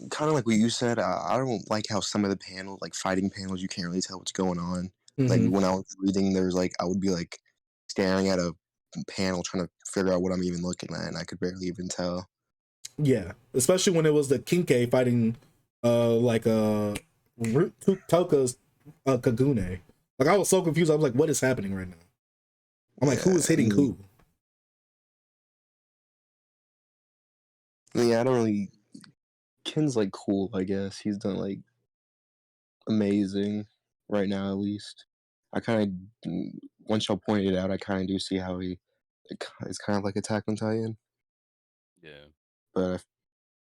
kind of like what you said, I don't like how some of the panels, fighting panels, you can't really tell what's going on. When I was reading, there's I would be staring at a panel trying to figure out what I'm even looking at, and I could barely even tell. Yeah, especially when it was the Kinke fighting Toka's Kagune. I was so confused. I was like, what is happening right now? I'm like, who is hitting who? Yeah, I don't really. Ken's like cool, I guess. He's done like amazing right now, at least. I kind of once y'all pointed it out, I kind of do see how it's kind of like Attack on Titan. Yeah. But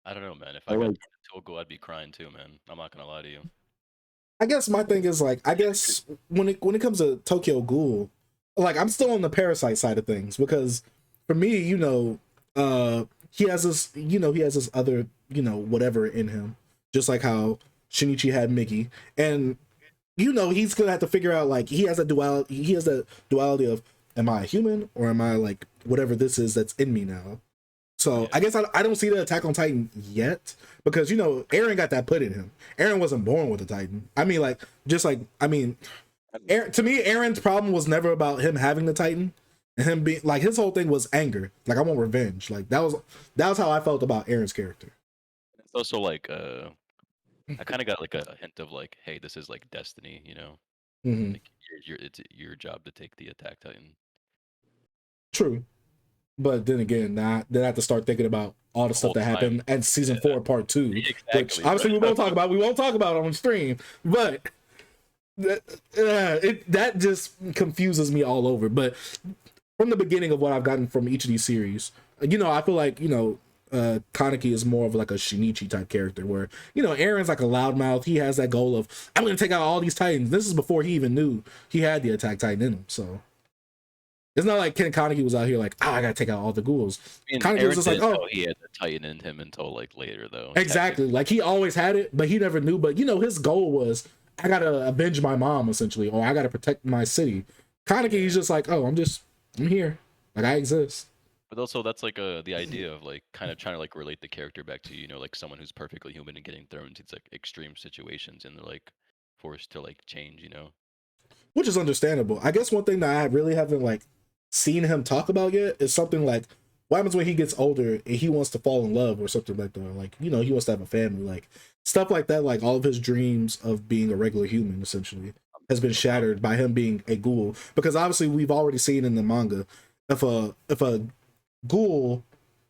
I don't know, man. If I got like, Togo, I'd be crying too, man. I'm not gonna lie to you. I guess my thing is like, I guess when it comes to Tokyo Ghoul, like I'm still on the Parasite side of things because for me, he has this other, whatever in him, just like how Shinichi had Mickey, and he's gonna have to figure out like he has a duality of am I a human or am I like whatever this is that's in me now. So I guess I don't see the Attack on Titan yet because Eren got that put in him. Eren wasn't born with a Titan. I mean, to me, Eren's problem was never about him having the Titan and him being like his whole thing was anger. Like I want revenge. Like that was how I felt about Eren's character. It's also like I kind of got like a hint of like, hey, this is like destiny, Mm-hmm. Like it's your job to take the Attack Titan. True. But then again, then I have to start thinking about all the stuff that happened at season 4, part 2, which obviously we won't talk about. We won't talk about on stream, but that just confuses me all over. But from the beginning of what I've gotten from each of these series, I feel like Kaneki is more of like a Shinichi type character, where Eren's like a loudmouth. He has that goal of I'm going to take out all these Titans. This is before he even knew he had the Attack Titan in him, so. It's not like Ken Kaneki was out here like, I gotta take out all the ghouls. Kaneki was just like, oh, he had the Titan in him until like later though. Exactly. Like he always had it, but he never knew. But his goal was, I gotta avenge my mom essentially, or I gotta protect my city. Kaneki, he's just like, oh, I'm here, like I exist. But also that's like the idea of like kind of trying to like relate the character back to like someone who's perfectly human and getting thrown into like extreme situations and they're like forced to like change, Which is understandable. I guess one thing that I really haven't like seen him talk about yet is something like what happens when he gets older and he wants to fall in love or something like that. Like, he wants to have a family, like stuff like that. Like all of his dreams of being a regular human essentially has been shattered by him being a ghoul. Because obviously we've already seen in the manga, if a ghoul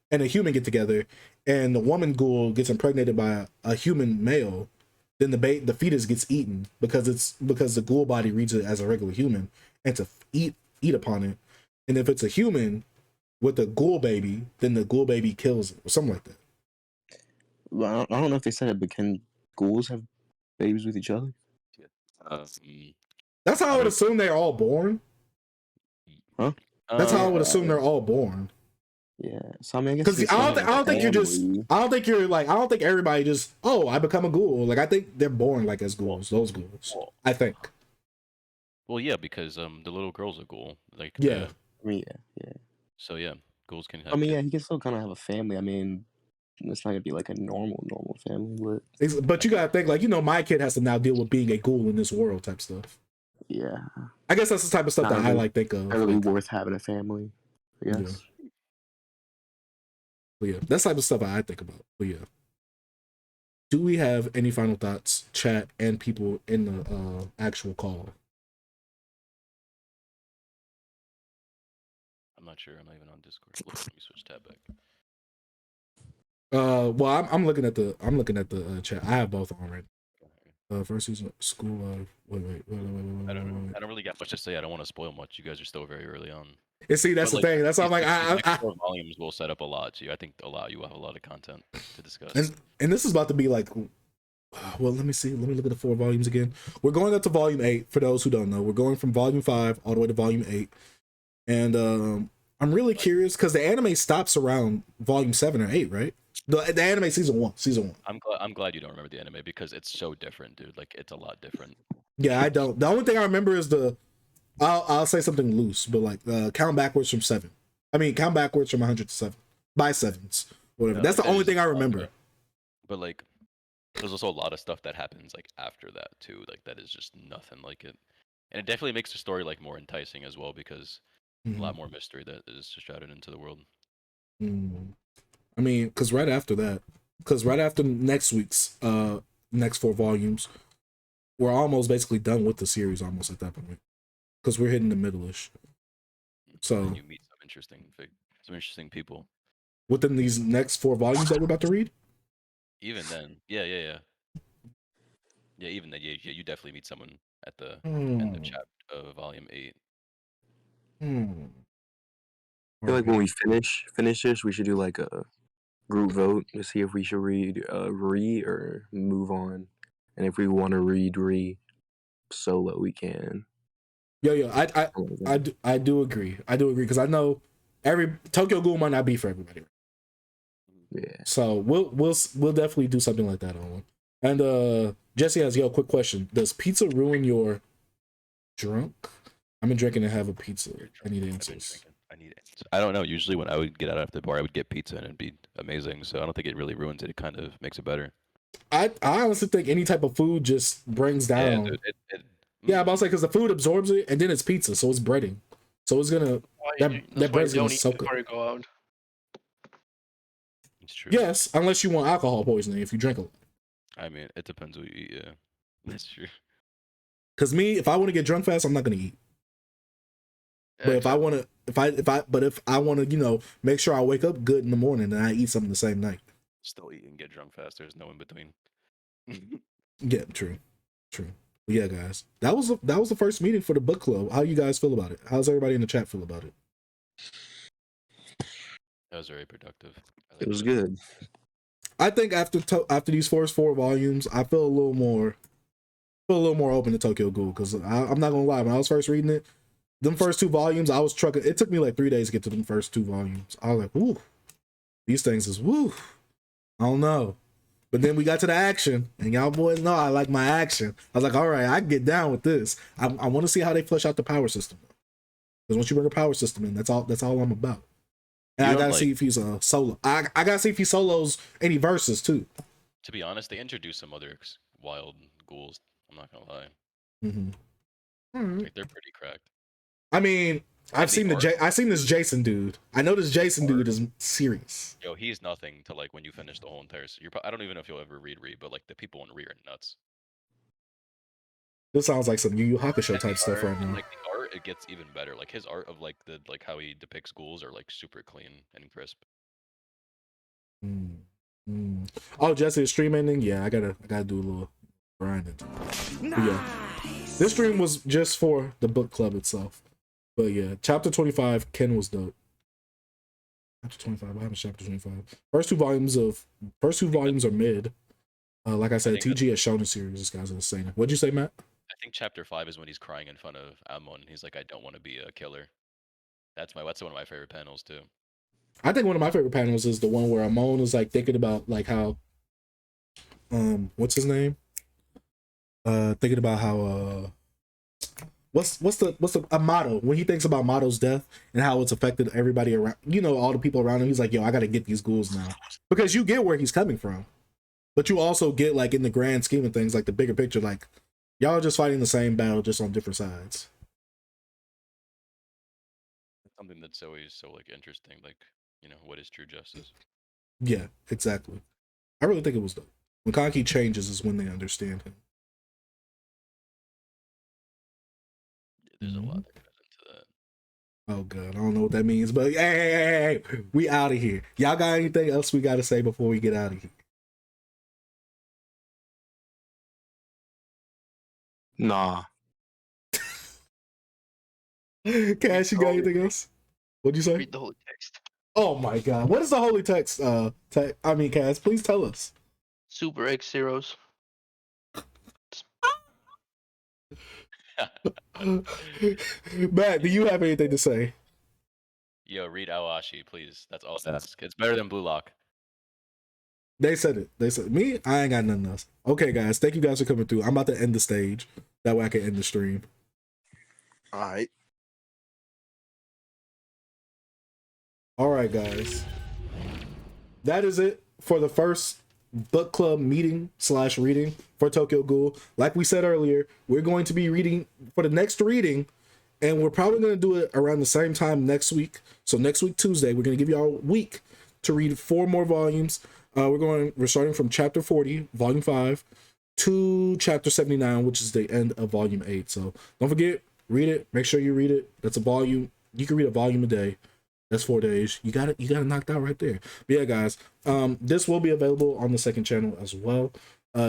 and a human get together and the woman ghoul gets impregnated by a human male, then the fetus gets eaten because the ghoul body reads it as a regular human and to eat upon it. And if it's a human with a ghoul baby, then the ghoul baby kills it or something like that. Well, I don't know if they said it, but can ghouls have babies with each other? That's how I would assume they're all born. Huh? That's how I would assume they're all born. Yeah. So I mean, I guess because I don't think everybody just I become a ghoul. Like I think they're born like as ghouls. Those ghouls. I think. Well, yeah, because the little girl's a ghoul. Like yeah. Yeah. So yeah, ghouls can have. I mean, yeah, he can still kind of have a family. I mean, it's not gonna be like a normal family, but you gotta think like my kid has to now deal with being a ghoul in this world type stuff. Yeah. I guess that's the type of stuff that I like think of. Not really worth having a family. Yes. Yeah, that's the type of stuff I think about. But yeah. Do we have any final thoughts, chat, and people in the actual call? I'm not sure. I'm not even on Discord. Let me switch tab back. Well, I'm looking at the chat. I have both on right. First season school. Wait. I don't really got much to say. I don't want to spoil much. You guys are still very early on. And see, that's the thing. That's why I'm like, I 4 volumes will set up a lot. So I think you will have a lot of content to discuss. And this is about to be like, well, let me see. Let me look at the 4 volumes again. We're going up to volume 8. For those who don't know, we're going from volume 5 all the way to volume 8. And I'm really curious because the anime stops around volume 7 or 8, right? The anime season 1. I'm glad you don't remember the anime because it's so different, dude. Like it's a lot different. Yeah, I don't. The only thing I remember is I'll say something loose, but like count backwards from 7. I mean, count backwards from 100 to 7 by 7s, whatever. That's the only thing I remember. But like, there's also a lot of stuff that happens like after that too. Like that is just nothing like it, and it definitely makes the story like more enticing as well because a lot more mystery that is shrouded into the world. I mean, because right after next week's next 4 volumes, we're almost basically done with the series almost at that point because we're hitting the middle-ish. So you meet some interesting people. within these next 4 volumes that we're about to read? Even then, yeah. Even then, you definitely meet someone at the end of volume 8. I feel like when we finish this, we should do like a group vote to see if we should read Re or move on, and if we want to read Re solo, we can. Yeah. I do agree. Because I know every Tokyo Ghoul might not be for everybody. Yeah. So we'll definitely do something like that on one. And Jesse has quick question. Does pizza ruin your drunk? I've been drinking and have a pizza. I need answers. I don't know. Usually when I would get out after the bar, I would get pizza and it'd be amazing. So I don't think it really ruins it. It kind of makes it better. I honestly think any type of food just brings down. Yeah, I'm about to say because the food absorbs it, and then it's pizza, so it's breading. So it's gonna that bread's gonna soak it. Go out. It's true. Yes, unless you want alcohol poisoning if you drink a lot. I mean, it depends what you eat. Yeah, that's true. Because if I want to get drunk fast, I'm not gonna eat. But if I want to, make sure I wake up good in the morning and I eat something the same night. Still eat and get drunk fast. There's no in between. Yeah, true. But yeah, guys, that was the first meeting for the book club. How you guys feel about it? How's everybody in the chat feel about it? That was very productive. It was good. I think after these first 4 volumes, I feel a little more open to Tokyo Ghoul because I'm not gonna lie. When I was first reading it, them first 2 volumes, I was trucking. It took me like 3 days to get to them first 2 volumes. I was like, "Woo, these things is woo." I don't know, but then we got to the action, and y'all boys know I like my action. I was like, "All right, I can get down with this." I want to see how they flesh out the power system, because once you bring a power system in, that's all I'm about. And I gotta see if he's a solo. I gotta see if he solos any verses too. To be honest, they introduced some other wild ghouls. I'm not gonna lie. Like, they're pretty cracked. I mean, I've seen this Jason dude. I know this Jason dude is serious. Yo, he's nothing to like when you finish the whole entire. I don't even know if you'll ever read Re, but like the people in Re are nuts. This sounds like some Yu Yu Hakusho type stuff right now. Like the art, it gets even better. Like his art of like how he depicts ghouls are like super clean and crisp. Oh, Jesse, the stream ending? Yeah, I gotta do a little grinding. Yeah, this stream was just for the book club itself. But yeah, chapter 25, Ken was dope. Chapter 25, what happened to chapter 25? First two volumes are mid. Like I said, TG has shown a series. This guy's insane. What'd you say, Matt? I think chapter 5 is when he's crying in front of Amon. He's like, "I don't want to be a killer." That's one of my favorite panels too. I think one of my favorite panels is the one where Amon is like thinking about like how, what's his name? Thinking about how what's the Amato, when he thinks about Mato's death and how it's affected everybody around, all the people around him. He's like, yo, I gotta get these ghouls now, because you get where he's coming from, but you also get like in the grand scheme of things, like the bigger picture, like y'all are just fighting the same battle, just on different sides. Something that's always so like interesting, like what is true justice? Yeah, exactly. I really think it was dope. When Kanki changes is when they understand him. There's a lot that goes into that. Oh god, I don't know what that means, but hey, we out of here. Y'all got anything else we gotta say before we get out of here? Nah. Cash, you got anything else? What'd you say? Read the holy text. Oh my god, what is the holy text? Cass, please tell us. Super X zeros. Matt, do you have anything to say? Yo, read Awashi, please. That's all. It's better than Blue Lock. They said it. They said me. I ain't got nothing else. Okay, guys, thank you guys for coming through. I'm about to end the stage. That way I can end the stream. All right. All right, guys. That is it for the first book club meeting / reading for Tokyo Ghoul. Like we said earlier, we're going to be reading for the next reading, and we're probably going to do it around the same time next week. So next week, Tuesday, we're going to give you all a week to read 4 more volumes. We're starting from chapter 40, volume 5, to chapter 79, which is the end of volume 8. So don't forget, read it. Make sure you read it. That's a volume. You can read a volume a day. That's 4 days. You got it knocked out right there. But yeah, guys, this will be available on the second channel as well.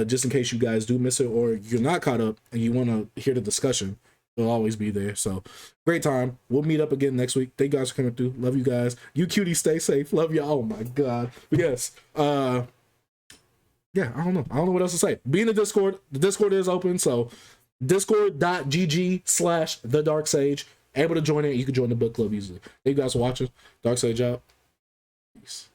Just in case you guys do miss it or you're not caught up and you want to hear the discussion, it'll always be there. So great time. We'll meet up again next week. Thank you guys for coming through. Love you guys. You cuties, stay safe. Love you. Oh my God. But yes. Yeah, I don't know what else to say. Be in the Discord. The Discord is open. So discord.gg/thedarksage. Able to join it. You can join the book club easily. Thank you guys for watching. Dark Sage out. Peace.